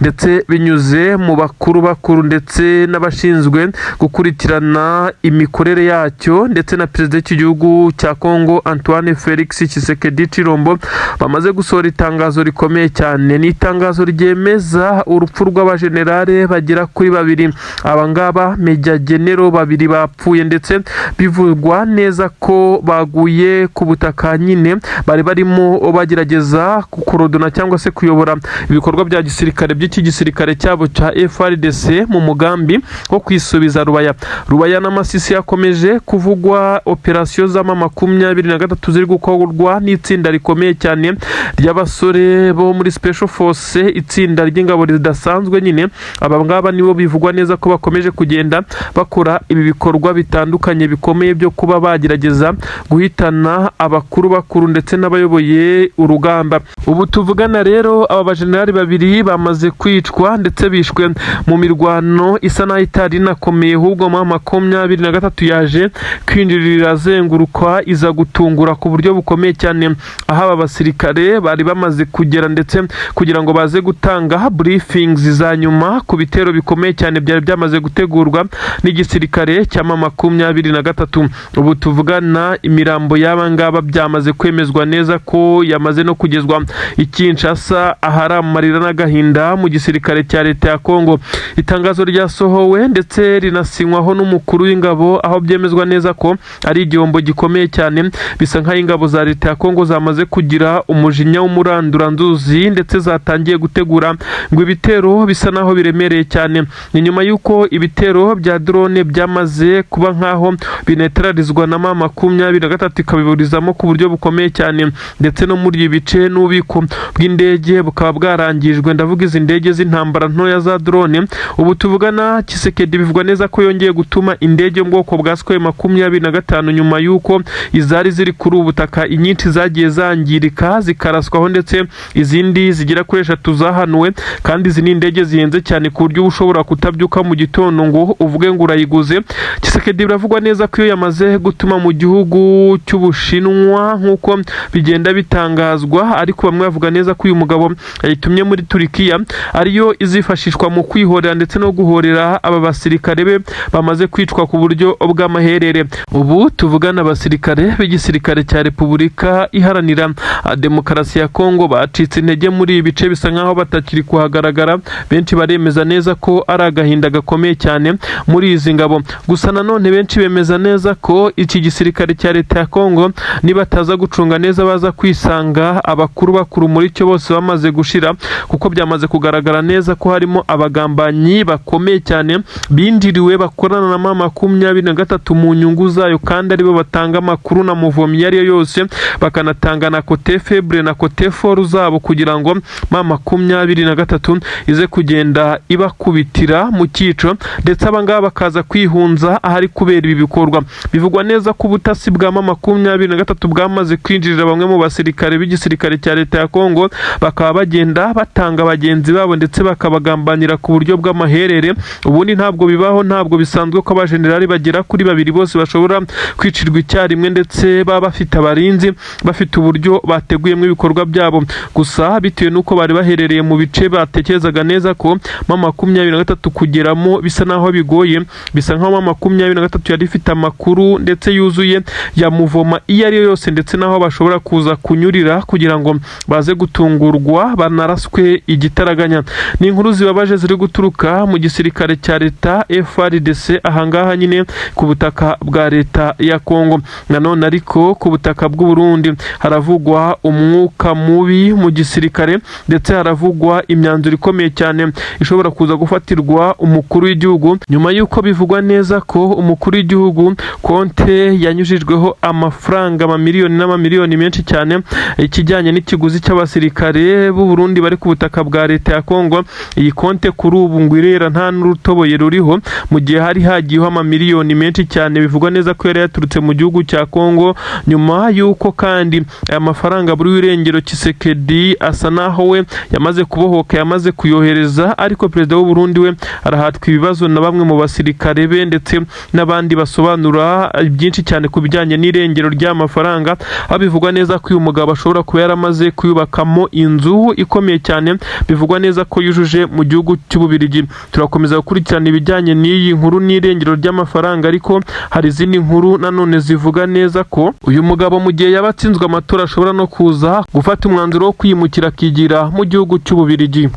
ndetse binyuze mu bakuru ndetse n'abashinzwe gukurikirana imikorere yacyo ndetse na perezida w'igihugu cya Kongo Antoine Felix Tshisekedi Tshilombo bamaze gusohora itangazo rikomeye cyane. Ni itangazo ryemeza urupfu rw'abajenerale bagera kuri 2. Abangaba Meja Genero 2 bapfuye ndetse bivugwa neza ko baguye ku butaka nyine bari barimo bagerageza kukorodona cyangwa se kuyobora ibikorwa bya gisirikare by'iki gisirikare cyabo cya FARDC mu mugambi wo kwisubiza Rubaya na Masisi. Yakomeje kuvugwa operasiyo z'ama 23 ziri gukorwa n'itsinda rikomeye cyane ry'abasore bo muri Special Force itsinda ry'ingabo ridasanzwe nyine aba ngaba nibo bivugwa neza ko bakomeje kugenda bakora ibi bikorwa bitandukanye bikomeye byo kuba bagerageza guhitana abakuru bakuru ndetse n'abayoboye urugamba. Ubu tuvugana rero aba bajenerali babiri bamaze kwicwa ndetse bishwe mu mirwano isa naho itari inakomeye, ahubwo mu 23 yaje kwinjirira azenguruka iza gutungura ku buryo bukomeye cyane, aho aba basirikare bari bamaze kugera ndetse kugira ngo baze gutanga briefings za nyuma ku bitero bikomeye cyane byari byamaze gutegurwa n'igisirikare cya 23. Ubu tuvugana imirambo y'aba ngaba byamaze kwemezwa neza ko yamaze no kugezwa i Kinshasa, ahari amarira n'agahinda mu gisirikare cya leta ya Kongo. Itangazo ryasohowe ndetse rinasinywaho n'umukuru w'ingabo, aho byemezwa neza ko ari igihombo gikomeye cyane, bisa nk'aho ingabo za leta ya Kongo zamaze kugira umujinya w'umuranduranzuzi ndetse zatangiye gutegura ngo ibitero bisa naho biremereye cyane. Ni nyuma y'uko ibitero bya drone byamaze kuba nk'aho binetralizwa na 23 ikabiburizamo ku buryo bukomeye cyane, ndetse no muri ibi bice n'ububiko bw'indege bukaba bwarangijwe, ndavuga izi ndege z'intambara ntoya za drone. Ubu tuvugana Tshisekedi bivugwa neza ko yongeye gutuma indege mu bwoko bwa Su-25 nyuma y'uko izari ziri kuri ubutaka inyinshi zagiye zangirika zikaraswaho, ndetse izindi zigera kuri 3 zahanuwe, kandi izi ni indege zihenze cyane ku buryo ushobora kutabyuka mu gitondo ngo uvuge ngo urayiguze. Tshisekedi biravugwa neza ko iyo yamaze gutuma mu gihugu cy'Ubushinwa nk'uko bigenda bitangazwa, ariko bamwe bavuga neza ko uyu mugabo yayitumye muri Turikiya ariyo izifashishwa mu kwihorera ndetse no guhorera aba basirikare be bamaze kwicwa ku buryo bw'amaherere. Ubu tuvugana abasirikare b'igisirikare cya Repubulika Iharanira Demokarasi ya Kongo bacitse intege muri ibi bice, bisa nkaho batakiri kuhagaragara. Benshi baremeza neza ko ari agahinda gakomeye cyane muri izi ngabo. Gusa nanone benshi bemeza neza ko iki gisirikare cya leta ya Kongo nibataza gucunga neza baza kwisanga abakuru bakuru muri cyo bose bamaze gushira, kuko byamaze kugaragara neza ko harimo abagambanyi bakomeye cyane binjiriwe bakorana na 23 mu nyungu zayo, kandi aribo batanga amakuru na muvomi yari yose, bakanatanga na kote febre na kote foru zabo kugira ngo 23 ize kugenda ibakubitira mu cyico, ndetse abangaba bakaza kwihunza ahari kubera ibi bikorwa. Bivugwa neza ko ubutasi bwa 23 bwamaze kwinjirira bamwe mu basirikare b'igisirikare cya leta ya Kongo, bakaba bagenda batanga bagenzi babo ndetse bakabagambanira ku buryo bw'amaherere. Ubundi ntabwo bibaho, ntabwo bisanzwe ko abajenerali bagera kuri 2 bose bashobora kwicirwa icyarimwe, ndetse baba bafite abarinzi, bafite uburyo bateguyemo ibikorwa byabo. Gusa bitewe n'uko bari baherereye mu bice batekerezaga neza ko 23 kugeramo bisa naho bigoye, bisa nkaho 23 yari ifite amakuru ndetse yuzuye ya muvoma iyo ari yose, ndetse naho bashobora kuza kunyurira kugira ngo baze gutungurwa banaraswe igitaraganya. Ni inkuru zibabaje ziri guturuka mu gisirikare cya leta FARDC ahangaha nyine ku butaka bwa leta ya Kongo. Nanone ariko ku butaka bw'u Burundi haravugwa umwuka mubi mu gisirikare, ndetse haravugwa imyanzuro ikomeye cyane ishobora kuza gufatirwa umukuru w'igihugu, nyuma y'uko bivugwa neza ko umukuru w'igihugu konte yanyujijweho amafaranga amamiliyoni n'amamiliyoni menshi cyane ikijyanye n'ikiguzi cy'abasirikare b'u Burundi bari ku butaka bwa leta ya Kongo. Iyi konte kuri ubu ngo irera nta n'urutoboye ruriho, mu gihe hari hagiyeho amamiliyoni menshi cyane bivugwa neza ko yari yaturutse mu gihugu cya Kongo, nyuma y'uko kandi aya mafaranga buri irengero Tshisekedi asa naho we yamaze kubohoka, yamaze kuyohereza, ariko perezida w'u Burundi we arahatwa ibibazo na bamwe mu basirikare be ndetse n'abandi basobanura byinshi cyane ku bijyanye n'irengero ry'amafaranga. Bivugwa neza ko uyu mugabo ashobora kuba yaramaze kuyubakamo inzu ikomeye cyane, bivugwa neza ko yujuje mu gihugu cy'Ububirigi. Turakomeza gukurikirana ibijyanye n'iyi nkuru n'irengero ry'amafaranga, ariko hari izindi nkuru nanone zivuga neza ko uyu mugabo mu gihe yabatsinzwe amatora ashobora no kuza gufata umwanzuro wo kwimukira akigira mu gihugu cy'Ububirigi.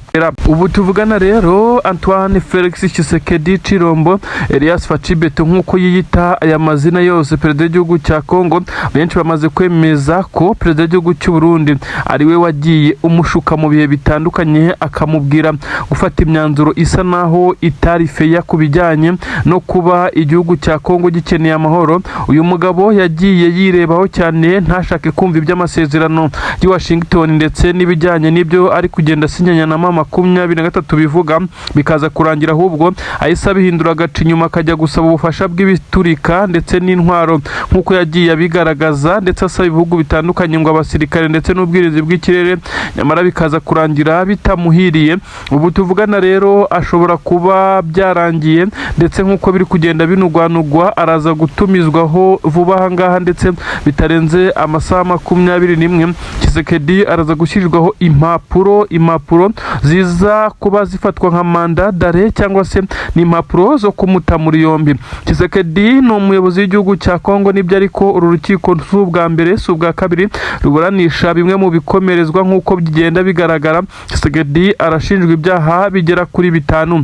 Ubu tuvugana rero Antoine Felix Tshisekedi Chilombo Elias Facibeto nk'uko yiyita aya mazina yose, perezida w'igihugu cya Kongo, benshi bamaze kwemeza ko perezida w'igihugu cy'u Burundi ari we wagiye umushuka mu bihe bitandukanye, akamubwira gufata imyanzuro isa naho itari feya ku bijyanye no kuba igihugu cya Kongo gikeneye amahoro. Uyu mugabo yagiye yirebaho cyane, ntashake kumva iby'amasezerano y'Washington ndetse n'ibijyanye n'ibyo ari kugenda sinyanya na mama 23 bivuga bikaza kurangira ahubwo ahise abihindura agaca inyuma akajya gusaba ubufasha bw'ibiturika ndetse n'intwaro nk'uko yagiye abigaragaza ndetse asaba ibihugu bitandukanye ngo abasirikare ndetse n'ubwirinzi bw'ikirere, nyamara bikaza kurangira bitamuhiriye. Ubu tuvugana rero ashobora kuba byarangiye ndetse nk'uko biri kugenda binugwanugwa araza gutumizwaho vuba aha ngaha ndetse bitarenze amasaha 21. Tshisekedi araza gushyirirwaho impapuro ziza kuba zifatwa nka manda dare cyangwa se ni impapuro zo kumuta muri yombi. Tshisekedi ni umuyobozi w'igihugu cya Kongo, nibyo ariko uru rukiko si ubwa mbere si ubwa kabiri ruburanisha bimwe mu bikomerezwa nk'uko bigenda bigaragara. Tshisekedi arashinjwa ibyaha bigera kuri 5.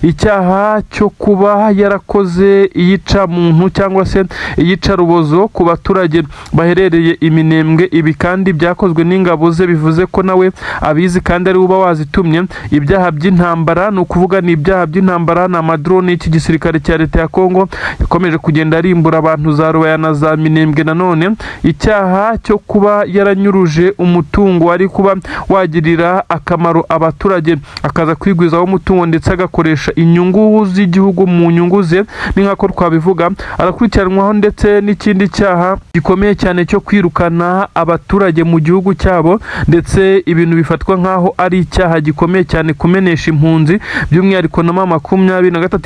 Icyaha cyo kuba yarakoze iyica muntu cyangwa se iyica rubozo ku baturage baherereye Iminembwe. Ibi kandi byakozwe n'ingabo ze, bivuze ko nawe abizi kandi ari uba wazitumye. Ibyaha by'intambara ni ukuvuga ni ibyaha by'intambara na madrone y'iki gisirikare cya leta ya Kongo yakomeje kugenda arimbura abantu za Rubaya na za Minembwe. Nanone icyaha cyo kuba yaranyuruje umutungo ari kuba wagirira akamaro abaturage akaza kwigwizaho umutungo ndetse agakoresha inyungu z'igihugu mu nyungu ze, ni nkako twabivuga. Arakurikiranwaho ndetse n'ikindi cyaha gikomeye cyane cyo kwirukana abaturage mu gihugu cyabo, ndetse ibintu bifatwa nkaho ari icyaha gikomeye cyane kumenesha impunzi, by'umwihariko na mama 23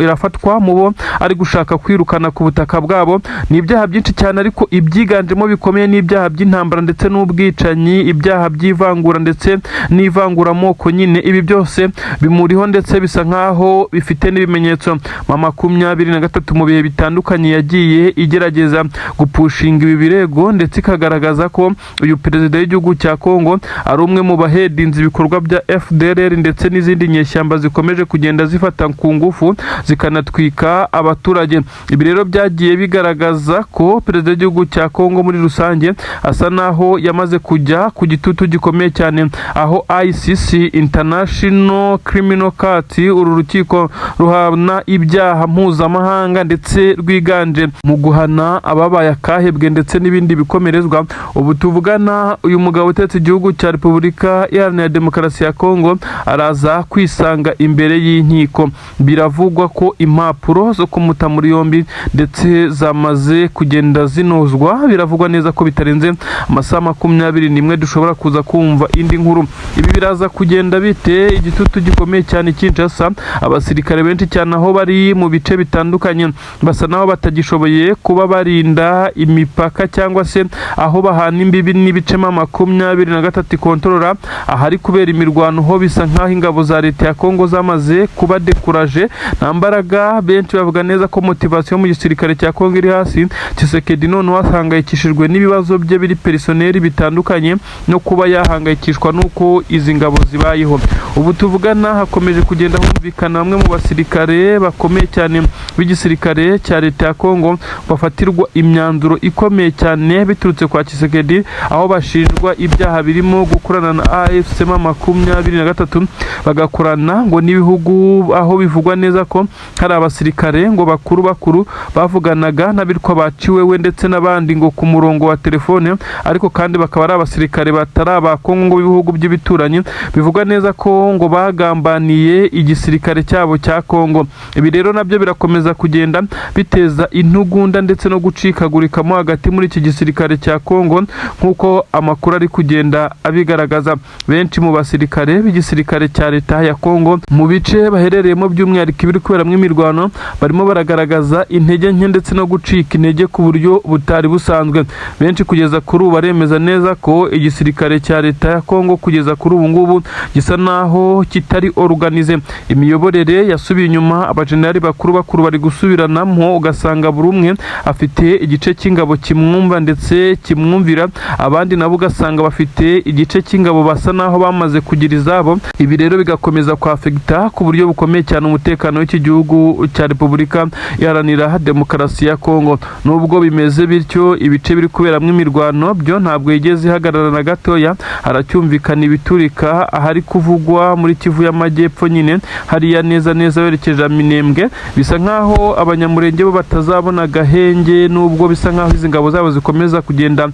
irafatwa mu bo ari gushaka kwirukana ku butaka bwabo. Ni ibyaha byinshi cyane ariko ibyiganjemo bikomeye n'ibyaha by'intambara ndetse n'ubwicanyi, ibyaha by'ivangura ndetse n'ivanguramoko. Nyine ibi byose bimuriho ndetse bisa nkaho bifite n'ibimenyetso. Mama 23 mu bihe bitandukanye yagiye igerageza gupushinga ibi birego ndetse ikagaragaza ko uyu perezida w'igihugu cya Kongo ari umwe mu bahedinze ibikorwa bya FDLR ndetse n'izindi nyeshyamba zikomeje kugenda zifata ku ngufu zikanatwika abaturage. Ibi rero byagiye bigaragaza ko perezida w'igihugu cya Kongo muri rusange asa naho yamaze kujya ku gitutu gikomeye cyane, aho ICC International Criminal Court uru rukiko ruhana ibyaha mpuzamahanga ndetse rwiganje mu guhana ababaye akahebwe ndetse n'ibindi bikomerezwa. Ubu tuvugana uyu mugabo utetse igihugu cya Repubulika Iharanira Demokarasi ya Kongo araza kwisanga imbere y'inkiko. Biravugwa ko impapuro zo kumuta muri yombi ndetse zamaze kugenda zinozwa. Biravugwa neza ko bitarenze amasaha 21 dushobora kuza kumva indi nkuru. Ibi biraza kugenda bite igitutu gikomeye cyane Kinshasa. Abasirikare benshi cyane aho bari mu bice bitandukanye basa naho batagishoboye kuba barinda imipaka cyangwa se aho bahana imbibi n'ibice 23 kontrola. Ahari kubera imirwano ho bisa nkaho ingabo za leta ya Kongo zamaze kuba dekuraje, nta mbaraga. Benshi bavuga neza ko motivation mu gisirikare cya Kongo iri hasi. Tshisekedi none wasangayikishijwe n'ibibazo bye biri personnel bitandukanye no kuba yahangayikishwa nuko izi ngabo zibayeho. Ubu tuvugana hakomeje kugenda humvikana bamwe mu basirikare bakomeye cyane b'igisirikare cya leta ya Kongo bafatirwa imyanzuro ikomeye cyane biturutse kwa Tshisekedi, aho bashinjwa ibyaha birimo gukorana na AFC 23 bagakorana ngo n'ibihugu, aho bivugwa neza ko hari abasirikare ngo bakuru bavuganaga n'abitwa baciwewe ndetse n'abandi ngo ku murongo wa telefone, ariko kandi bakaba ari abasirikare batari aba Kongo b'ibihugu by'ibituranyi. Bivugwa neza ko ngo bagambaniye igisirikare cyabo cya Kongo. Ibi rero nabyo birakomeza kugenda biteza intugunda ndetse no gucikagurikamo hagati muri iki gisirikare cya Kongo nk'uko amakuru ari kugenda abigaragaza. Benshi mu basirikare b'igisirikare cya leta ya Kongo mu bice baherereyemo by'umwihariko ibiri kuberamwo imirwano barimo baragaragaza intege nke ndetse no gucika intege ku buryo butari busanzwe. Benshi kugeza kuri ubu baremeza neza ko igisirikare cya leta ya Kongo kugeza kuri ubu ngubu gisa naho kitari organize. Imiyoborere yasubiye inyuma, abajenerali bakuru bari gusubiranamo, ugasanga buri umwe afite igice cy'ingabo kimwumva ndetse kimwumvira, abandi nabo ugasanga bafite igice cy'ingabo basa naho bamaze kugira izabo. Ibi rero bigakomeza kwafekta ku buryo bukomeye cyane umutekano w'iki gihugu cya Repubulika Iharanira Demokarasi ya Kongo. Nubwo bimeze bityo, ibice biri kuberamwo imirwano byo ntabwo yigeze ihagarara na gatoya. Haracyumvikana ibiturika ahari kuvugwa muri Kivu y'Amajyepfo nyine, hariya neza neza werekeje Minembwe. Bisa nkaho abanyamurenge bo batazabona agahenge nubwo bisa nkaho izi ngabo zabo zikomeza kugenda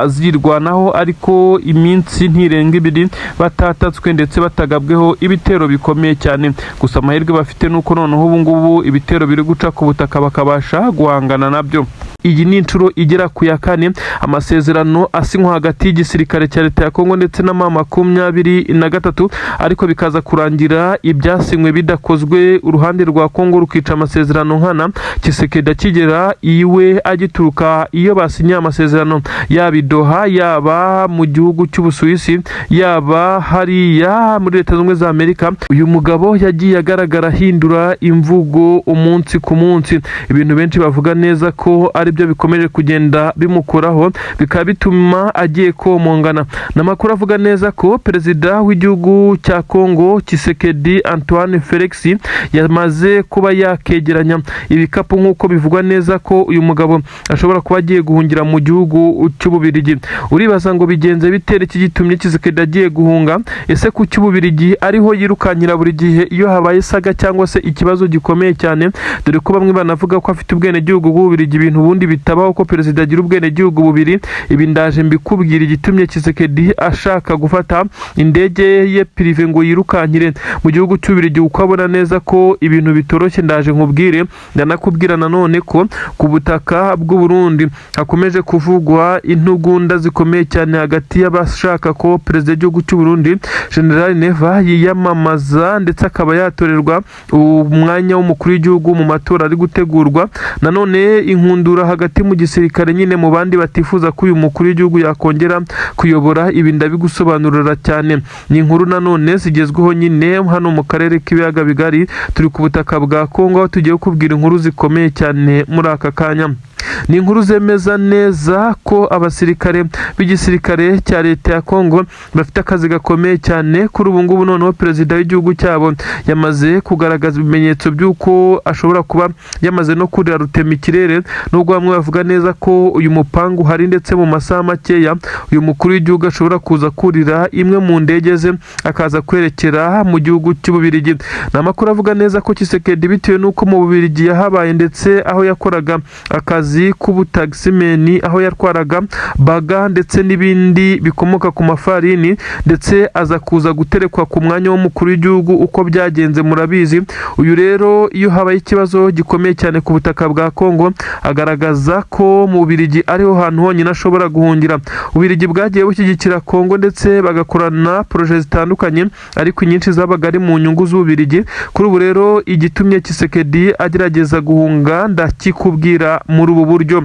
zirwanaho, ariko iminsi ntirenga ibiri batatatswe ndetse batagabweho ibitero bikomeye cyane. Gusa amahirwe bafite nuko noneho ubu ngubu ibitero biri guca ku butaka bakabasha guhangana nabyo. Iyi ni inshuro igera ku ya kane amasezerano asinywa hagati y'igisirikare cya leta ya Kongo ndetse na M23, ariko bikaza kurangira ibyasinywe bidakozwe, uruhande rwa Kongo rukica amasezerano nkana. Tshisekedi akigera iwe agituruka iyo basinye amasezerano, yaba i Doha, yaba mu gihugu cy'Ubusuwisi, yaba hariya muri Leta Zunze Ubumwe za Amerika, uyu mugabo yagiye agaragara ahindura imvugo umunsi ku munsi. Ibintu benshi bavuga neza ko ari byo bikomeje kugenda bimukoraho, bikaba bituma agiye komongana. N'amakuru avuga neza ko perezida w'igihugu cya Kongo Tshisekedi Antoine Felix yamaze kuba yakegeranya ibikapu, nk'uko bivugwa neza ko uyu mugabo ashobora kuba agiye guhungira mu gihugu cy'Ububirigi. Uribaza ngo bigenze bitera iki gitumye Tshisekedi agiye guhunga? Ese ku cy'Ububirigi ariho yirukankira buri gihe iyo habaye saga cyangwa se ikibazo gikomeye cyane, dore ko bamwe banavuga ko afite ubwene gihugu bw'Ububirigi, ibintu ubundi bitabaho ko perezida agira ubwene gihugu bubiri. Ibi ndaje mbikubwira igitumye Tshisekedi ashaka gufata indege ye prive ngo yirukankire mu gihugu cy'Ububirigi, ukabona neza ko ibintu bitoroshye. Ndaje nkubwire, ndanakubwira nanone ko ku butaka bw'u Burundi hakomeje kuvugwa intugunda zikomeye cyane hagati y'abashaka ko perezida w'igihugu cy'u Burundi General Neva yiyamamaza ndetse akaba yatorerwa umwanya w'umukuru w'igihugu mu matora ari gutegurwa. Nanone inkundura hagati mu gisirikare nyine mu bandi batifuza ko uyu mukuru w'igihugu yakongera kuyobora. Ibi ndabigusobanurira cyane. Ni inkuru nanone zigezweho nyine hano mu karere k'ibiyaga bigari, turi ku butaka bwa Kongo, aho tugiye kubwira inkuru zikomeye cyane muri aka kanya. Ni inkuru zemeza neza ko abasirikare b'igisirikare cya leta ya Kongo bafite akazi gakomeye cyane kuri ubu ngubu. Noneho perezida w'igihugu cyabo yamaze kugaragaza ibimenyetso by'uko ashobora kuba yamaze no kurira rutema ikirere, nubwo bamwe bavuga neza ko uyu mupangu hari ndetse mu masaha makeya uyu mukuru w'igihugu ashobora kuza kurira imwe mu ndege ze akaza kwerekera mu gihugu cy'Ububirigi. Ni amakuru avuga neza ko Tshisekedi bitewe n'uko mu Bubirigi yahabaye ndetse aho yakoraga akazi k'ubutagisimeni, aho yatwaraga baga ndetse n'ibindi bikomoka ku mafarini, ndetse aza kuza guterekwa ku mwanya w'umukuru w'igihugu. Uko byagenze murabizi. Uyu rero iyo habaye ikibazo gikomeye cyane ku butaka bwa Kongo, agaragaza ko mu Bubirigi ariho hantu honyine ashobora guhungira. Ububirigi bwagiye bushyigikira Kongo ndetse bagakorana proje zitandukanye, ariko inyinshi zabaga ari mu nyungu z'Ububirigi. Kuri ubu rero igitumye Tshisekedi agerageza guhunga ndakikubwira muri ubu buryo.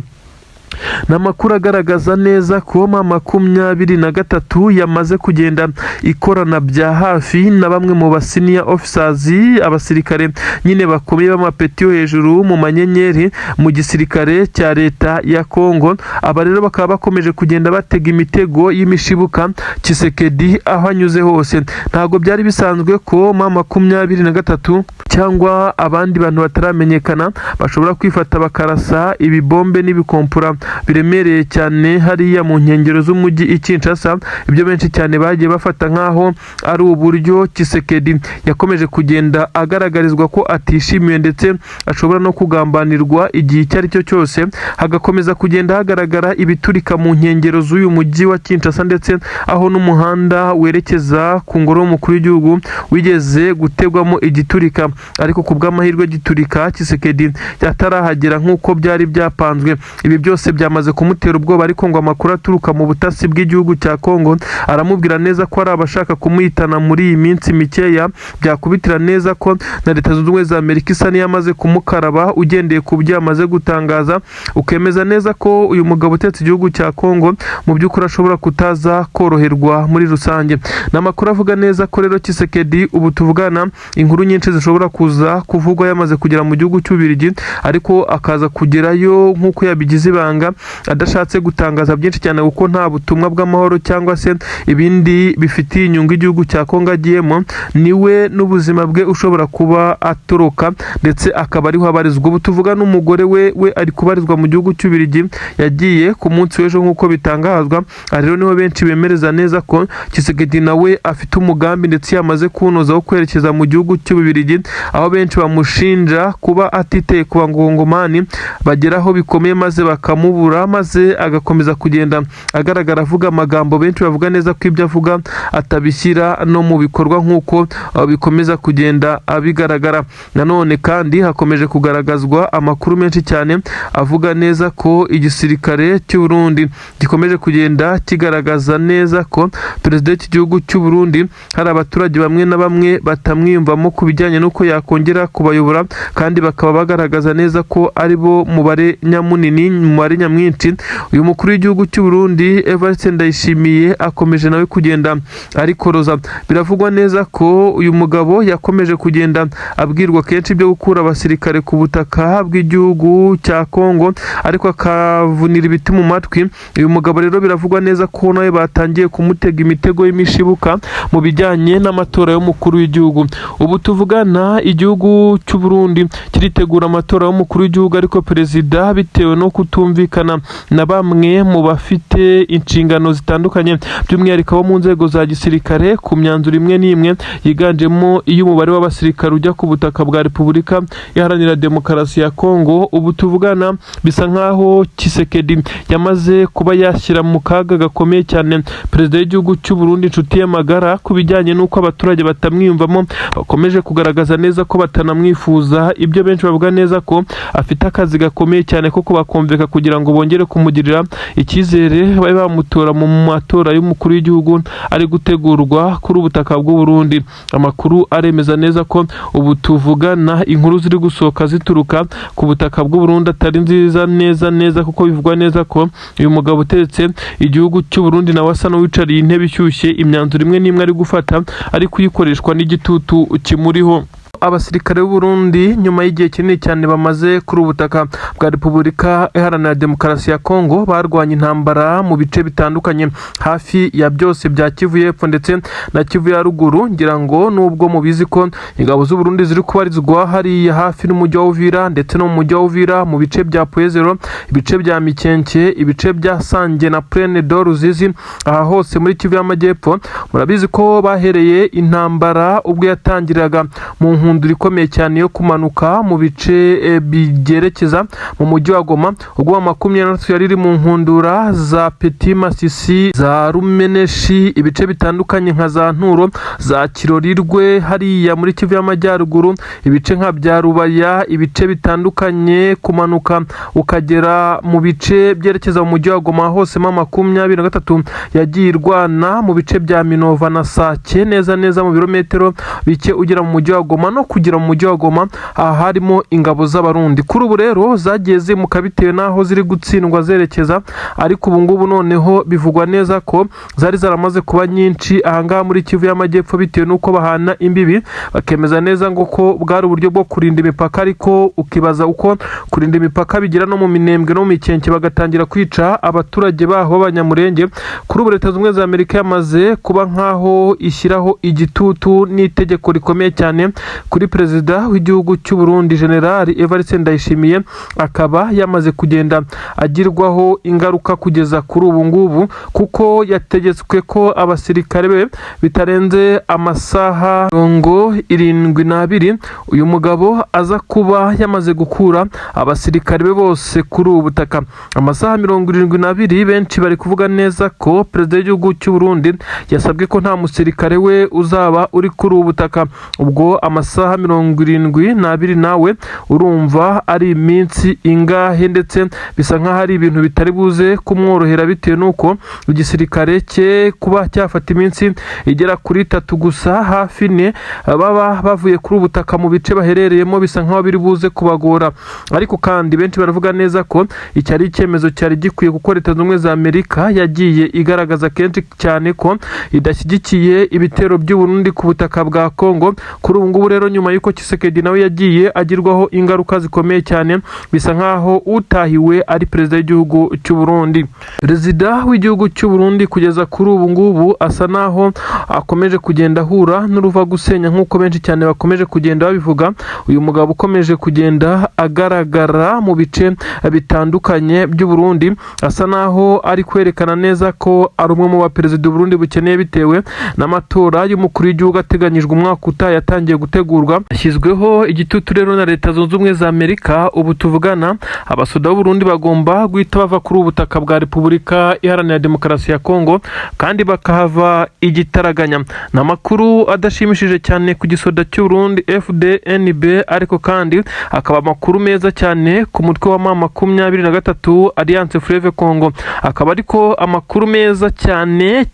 N'amakuru agaragaza neza ko M23 yamaze kugenda ikorana bya hafi na bamwe mu basenior officers, abasirikare nyine bakomeye b'amapeti yo hejuru mu manyenyeri mu gisirikare cya leta ya Kongo. Aba rero bakaba bakomeje kugenda batega imitego y'imishibuka Tshisekedi aho anyuze hose. Ntabwo byari bisanzwe ko M23 cyangwa abandi bantu bataramenyekana bashobora kwifata bakarasa ibibombe n'ibikompura biremereye cyane hariya mu nkengero z'umujyi i Kinshasa. Ibyo benshi cyane bagiye bafata nkaho ari uburyo Tshisekedi yakomeje kugenda agaragarizwa ko atishimiye ndetse ashobora no kugambanirwa igihe icyo ari cyo cyose. Hagakomeza kugenda hagaragara ibiturika mu nkengero z'uyu mujyi wa Kinshasa, ndetse aho n'umuhanda werekeza ku ngoro y'umukuru w'igihugu wigeze gutegwamo igiturika, ariko ku bw'amahirwe giturika Tshisekedi yatarahagera nk'uko byari byapanzwe. Ibi byose byamaze kumutera ubwoba, ariko ngo amakuru aturuka mu butasi bw'igihugu cya Kongo aramubwira neza ko ari abashaka kumuhitana muri iyi minsi mikeya. Byakubitira neza ko na Leta Zunze Ubumwe za Amerika isa n'iyamaze kumukaraba, ugendeye ku byo yamaze gutangaza, ukemeza neza ko uyu mugabo utetse igihugu cya Kongo mu by'ukuri ashobora kutaza koroherwa muri rusange. N'amakuru avuga neza ko rero Tshisekedi ubu tuvugana inkuru nyinshi zishobora kuza kuvugwa yamaze kugera mu gihugu cy'Ububiligi, ariko akaza kugerayo nk'uko yabigize ibanga adashatse gutangaza byinshi cyane kuko nta butumwa bw'amahoro cyangwa se ibindi bifitiye inyungu igihugu cya Kongo agiyemo, niwe n'ubuzima bwe ushobora kuba atoroka ndetse akaba ariho abarizwa. Ubu tuvuga n'umugore we ari kubarizwa mu gihugu cy'Ububiligi, yagiye ku munsi w'ejo nk'uko bitangazwa. Rero niho benshi bemereza neza ko Tshisekedi nawe afite umugambi ndetse yamaze kunoza wo kwerekeza mu gihugu cy'Ububiligi, aho benshi bamushinja kuba atiteye ku bangongomani bageraho bikomeye maze bakamubura, maze agakomeza kugenda agaragara avuga amagambo benshi bavuga neza ko ibyo avuga atabishyira no mu bikorwa nk'uko bikomeza kugenda abigaragara. Nanone kandi hakomeje kugaragazwa amakuru menshi cyane avuga neza ko igisirikare cy'u Burundi gikomeje kugenda kigaragaza neza ko perezida w'igihugu cy'u Burundi hari abaturage bamwe na bamwe batamwiyumvamo ku bijyanye n'uko yakongera kubayobora, kandi bakaba bagaragaza neza ko ari bo mubare nyamunini, mubare nyamwinshi. Uyu mukuru w'igihugu cy'u Burundi Evariste Ndayishimiye akomeje nawe kugenda arikoroza. Biravugwa neza ko uyu mugabo yakomeje kugenda abwirwa kenshi byo gukura abasirikare ku butaka bw'igihugu cya Kongo, ariko akavunira ibiti mu matwi. Uyu mugabo rero biravugwa neza ko nawe batangiye kumutega imitego y'imishibuka mu bijyanye n'amatora y'umukuru w'igihugu. Ubu tuvugana igihugu cy'u Burundi kiritegura amatora y'umukuru w'igihugu, ariko perezida bitewe no kutumvikana na bamwe mu bafite inshingano zitandukanye by'umwihariko abo mu nzego za gisirikare ku myanzuro imwe n'imwe yiganjemo iy'umubare w'abasirikare ujya ku butaka bwa Repubulika Iharanira Demokarasi ya Kongo. Ubu tuvugana bisa nkaho Tshisekedi yamaze kuba yashyira mu kaga gakomeye cyane perezida w'igihugu cy'u Burundi inshuti y'amagara ku bijyanye n'uko abaturage batamwiyumvamo, bakomeje kugaragaza neza ko batanamwifuza. Ibyo benshi bavuga neza ko afite akazi gakomeye cyane ko kubakumvika kugira ngo bongere kumugirira icyizere babe bamutora mu matora y'umukuru w'igihugu ari gutegurwa kuri ubutaka bw'u Burundi. Amakuru aremeza neza ko ubu tuvugana inkuru ziri gusohoka zituruka ku butaka bw'u Burundi atari nziza neza kuko bivugwa neza ko uyu mugabo uteretse igihugu cy'u Burundi nawe asa n'uwicariye intebe ishyushye, imyanzuro imwe n'imwe ari gufata ari kuyikoreshwa n'igitutu kimuriho. Abasirikare b'u Burundi nyuma y'igihe kinini cyane bamaze kuri ubutaka bwa Repubulika Iharanira Demokarasi ya Kongo barwanya intambara mu bice bitandukanye hafi ya byose bya Kivu y'Epfo ndetse na Kivu ya Ruguru. Ngira ngo nubwo mubizi ko ingabo z'u Burundi ziri kubarizwa hariya hafi n'umujyi wa Uvira ndetse no mu mujyi wa Uvira mu bice bya Puezero, ibice bya Mikenke, ibice bya Sange na Plaine de Ruzizi, aha hose muri Kivu y'Amajyepfo. Murabizi ko bahereye intambara ubwo yatangiraga mu nkundura ikomeye cyane yo kumanuka mu bice bigerekeza mu mujyi wa Goma, ubwo 26 yari iri mu nkundura za Petit Masisi, za Rumeneshi, ibice bitandukanye nka za Nturo, za Kirorirwe hariya muri Kivu y'Amajyaruguru, ibice nka bya Rubaya, ibice bitandukanye kumanuka ukagera mu bice byerekeza mu mujyi wa Goma. Hose 23 yagiye irwana mu bice bya Minova na Sake, neza mu birometero bike ugera mu mujyi wa Goma no kugira mu mujyi wa Goma harimo ingabo z'abarundi. Kuri ubu rero zagiye zimuka bitewe naho ziri gutsindwa zerekeza, ariko ubu ngubu noneho bivugwa neza ko zari zaramaze kuba nyinshi ahangaha muri Kivu y'Amajyepfo bitewe nuko bahana imbibi, bakemeza neza ngo ko bwari uburyo bwo kurinda imipaka, ariko ukibaza uko kurinda imipaka bigira no mu Minembwe no mu Mikenke bagatangira kwica abaturage baho b'Abanyamurenge. Kuri ubu Leta z'Ubumwe za Amerika yamaze kuba nkaho ishyiraho igitutu n'itegeko rikomeye cyane kuri perezida w'igihugu cy'u Burundi General Evariste Ndayishimiye, akaba yamaze kugenda agirwaho ingaruka kugeza kuri ubu ngubu, kuko yategetswe ko abasirikare be bitarenze amasaha 72 uyu mugabo aza kuba yamaze gukura abasirikare be bose kuri ubu butaka. Amasaha 72 benshi bari kuvuga neza ko perezida w'igihugu cy'u Burundi yasabwe ko nta musirikare we uzaba uri kuri ubu butaka. Ubwo amasaha 72 nawe urumva ari iminsi ingahe, ndetse bisa nkaho ari ibintu bitari buze kumworohera bitewe nuko igisirikare cye kuba cyafata iminsi igera kuri 3 gusa hafi ne baba bavuye kuri ubutaka mu bice baherereyemo, bisa nkaho biri buze kubagora. Ariko kandi benshi baravuga neza ko icyari icyemezo cyari gikwiye, kuko Leta z'Ubumwe za Amerika yagiye igaragaza kenshi cyane ko idashyigikiye ibitero by'u Burundi ku butaka bwa Kongo. Kuri ubu ngubu rero rero nyuma y'uko Tshisekedi nawe yagiye agirwaho ingaruka zikomeye cyane, bisa nkaho utahiwe ari perezida w'igihugu cy'u Burundi. Perezida w'igihugu cy'u Burundi kugeza kuri ubu ngubu asa naho akomeje kugenda ahura n'uruva gusenya nk'uko benshi cyane bakomeje kugenda babivuga. Uyu mugabo ukomeje kugenda agaragara mu bice bitandukanye by'u Burundi, asa naho ari kwerekana neza ko ari umwe mu baperezida Burundi bukeneye bitewe n'amatora y'umukuru w'igihugu ateganyijwe umwaka utaha yatangiye gutegurwa. Hashyizweho igitutu rero na Leta Zunze Ubumwe za Amerika. Ubu tuvugana abasoda b'u Burundi bagomba guhita bava kuri ubutaka bwa Repubulika Iharanira Demokarasi ya Kongo kandi bakahava igitaraganya. Ni amakuru adashimishije cyane ku gisoda cy'u Burundi FDNB, ariko kandi akaba amakuru meza cyane ku mutwe wa M23 Alliance Fleuve Congo, akaba ariko amakuru meza cyane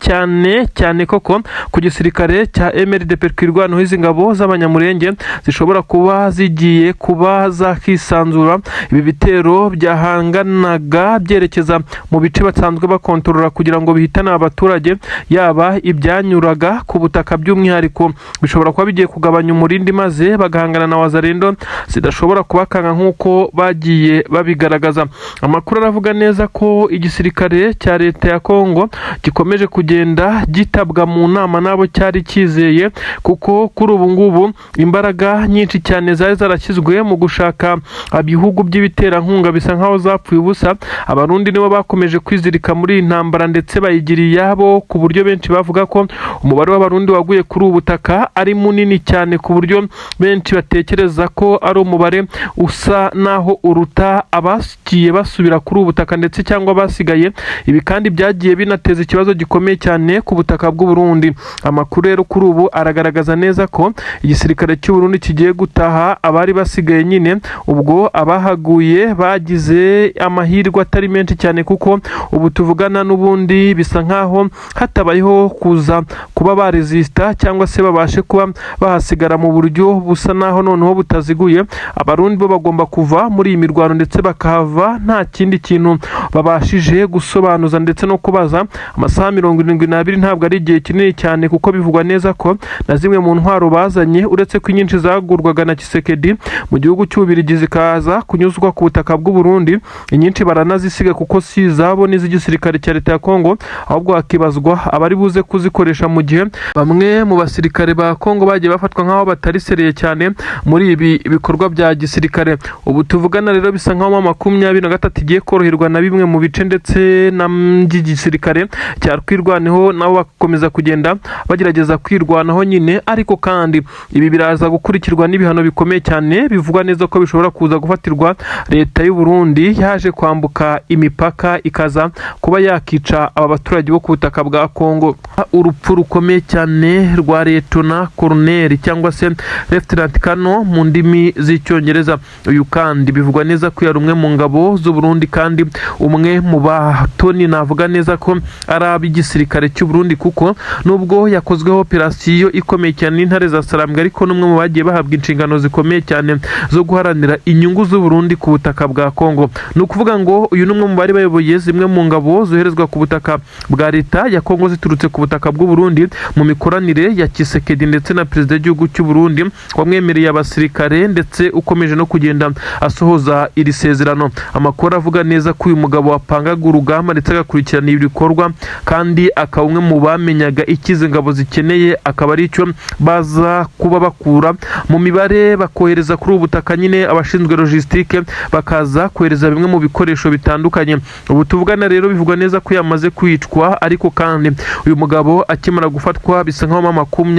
koko ku gisirikare cya MRDP kwirwanaho izi ngabo z'abanyamurenge zishobora kuba zigiye kuba zakisanzura. Ibi bitero byahanganaga byerekeza mu bice basanzwe bakontorora kugira ngo bihitane abaturage, yaba ibyanyuraga ku butaka by'umwihariko bishobora kuba bigiye kugabanya umurindi maze bagahangana na wazarendo zidashobora kubakanga nk'uko bagiye babigaragaza. Amakuru aravuga neza ko igisirikare cya leta ya Kongo gikomeje kugenda gitabwa mu nama nabo cyari kizeye, kuko kuri ubu ngubu imbaraga nyinshi cyane zari zarashyizwe mu gushaka ibihugu by'ibiterankunga bisa nkaho zapfuye ubusa. Abarundi nibo bakomeje kwizirika muri iyi ntambara ndetse bayigiriye yabo, ku buryo benshi bavuga ko umubare w'abarundi waguye kuri ubu butaka ari munini cyane, ku buryo benshi batekereza ko ari umubare usa naho uruta abasigiye basubira kuri ubu butaka ndetse cyangwa basigaye. Ibi kandi byagiye binateza ikibazo gikomeye cyane ku butaka bw'u Burundi. Amakuru rero kuri ubu aragaragaza neza ko igisirikare cy'u Burundi kigiye gutaha abari basigaye nyine. Ubwo abahaguye bagize amahirwe atari menshi cyane, kuko ubu tuvugana n'ubundi bisa nkaho hatabayeho kuza kuba baresista cyangwa se babashe kuba bahasigara mu buryo busa naho noneho butaziguye. Abarundi bo bagomba kuva muri iyi mirwano ndetse bakahava nta kindi kintu babashije gusobanuza ndetse no kubaza. Amasaha 72 ntabwo ari igihe kinini cyane, kuko bivugwa neza ko na zimwe mu ntwaro bazanye uretse ko inyinshi zagurwaga na Tshisekedi mu gihugu cy'Ububiligi zikaza kunyuzwa ku butaka bw'u Burundi, inyinshi baranazisiga kuko si izabo n'iz'igisirikare cya leta ya Kongo, ahubwo hakibazwa abari buze kuzikoresha mu gihe bamwe mu basirikare ba Kongo bagiye bafatwa nk'aho batari sereye cyane muri ibi bikorwa bya gisirikare. Ubu tuvugana rero bisa nkaho M23 igiye koroherwa na bimwe mu bice ndetse n'igisirikare cya kwirwanaho nabo bakomeza kugenda bagerageza kwirwanaho nyine, ariko kandi ibi biraza gukurikirwa n'ibihano bikomeye cyane. Bivugwa neza ko bishobora kuza gufatirwa leta y'u Burundi yaje kwambuka imipaka ikaza kuba yakica aba baturage bo ku butaka bwa Kongo. Urupfu rukomeye cyane rwa Lieutenant Colonel cyangwa se Lieutenant Kano mu ndimi z'icyongereza. Uyu kandi bivugwa neza ko yari umwe mu ngabo z'u Burundi kandi umwe mu batoni navuga neza ko ari ab'igisirikare cy'u Burundi, kuko nubwo yakozweho operasiyo ikomeye cyane n'intare za Sarambwe, ariko n'umwe mu bagiye bahabwa inshingano zikomeye cyane zo guharanira inyungu z'u Burundi ku butaka bwa Kongo. Ni ukuvuga ngo uyu n'umwe mu bari bayoboye zimwe mu ngabo zoherezwa ku butaka bwa leta ya Kongo ziturutse ku butaka bw'u Burundi mu mikoranire ya Tshisekedi ndetse na perezida w'igihugu cy'u Burundi wamwemereye abasirikare ndetse ukomeje no kugenda asohoza iri sezerano. Amakuru avuga neza ko uyu mugabo wapangaga urugamba ndetse agakurikirana ibikorwa kandi akaba umwe mu bamenyaga ikize ngabo zikeneye, akaba ari cyo baza kuba bakura mu mibare bakohereza kuri ubu butaka nyine abashinzwe logistique bakaza kohereza bimwe mu bikoresho bitandukanye. Ubu tuvugana rero bivugwa neza ko yamaze kwicwa, ariko kandi uyu mugabo akimara gufatwa bisa nkaho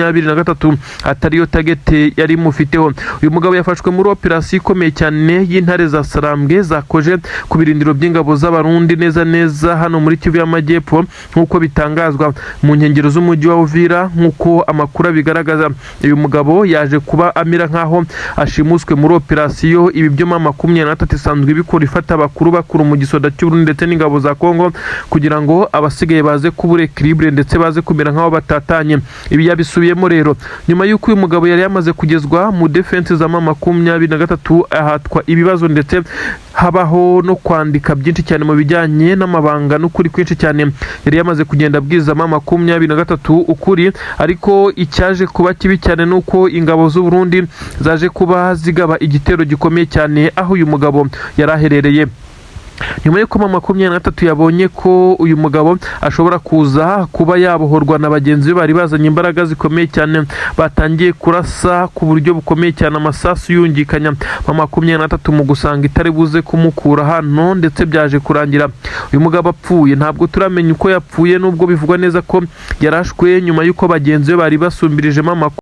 M23 atariyo target yari mufiteho. Uyu mugabo yafashwe muri operasiyo ikomeye cyane y'intare za Sarambwe zakoje ku birindiro by'ingabo z'abarundi neza hano muri Kivu y'Amajyepfo nk'uko bitangazwa mu nkengero z'umujyi wa Uvira. Nk'uko amakuru bigaragaza, uyu mugabo yaje kuba amira nkaho ashimuswe muri operasiyo ibi byo M23 isanzwe bikora ifata bakuru mu gisoda cy'u Burundi ndetse n'ingabo za Kongo, kugira ngo abasigaye baze kubura equilibre ndetse baze kumera nkaho batatanye. Ibi yabisubiyemo rero nyuma y'uko uyu mugabo yari yamaze kugezwa mu defense za M23 ahatwa ibibazo ndetse habaho no kwandika byinshi cyane mu bijyanye n'amabanga n'ukuri kwinshi cyane. Yari yamaze kugenda abwiza M23 ukuri, ariko icyaje kuba kibi cyane nuko ingabo z'u Burundi zaje kuba zigaba igitero gikomeye cyane aho uyu mugabo yari aherereye. Nyuma y'uko mu 23 yabonye ko uyu mugabo ashobora kuza kuba yabohorwa na bagenzi be bari bazanye imbaraga zikomeye cyane, batangiye kurasa ku buryo bukomeye cyane, amasasu yungikanya mu 23 mu gusanga itari buze kumukura hano, ndetse byaje kurangira uyu mugabo apfuye. Ntabwo turamenya uko yapfuye, nubwo bivugwa neza ko yarashwe nyuma y'uko bagenzi be bari basumbirijemo amakuru.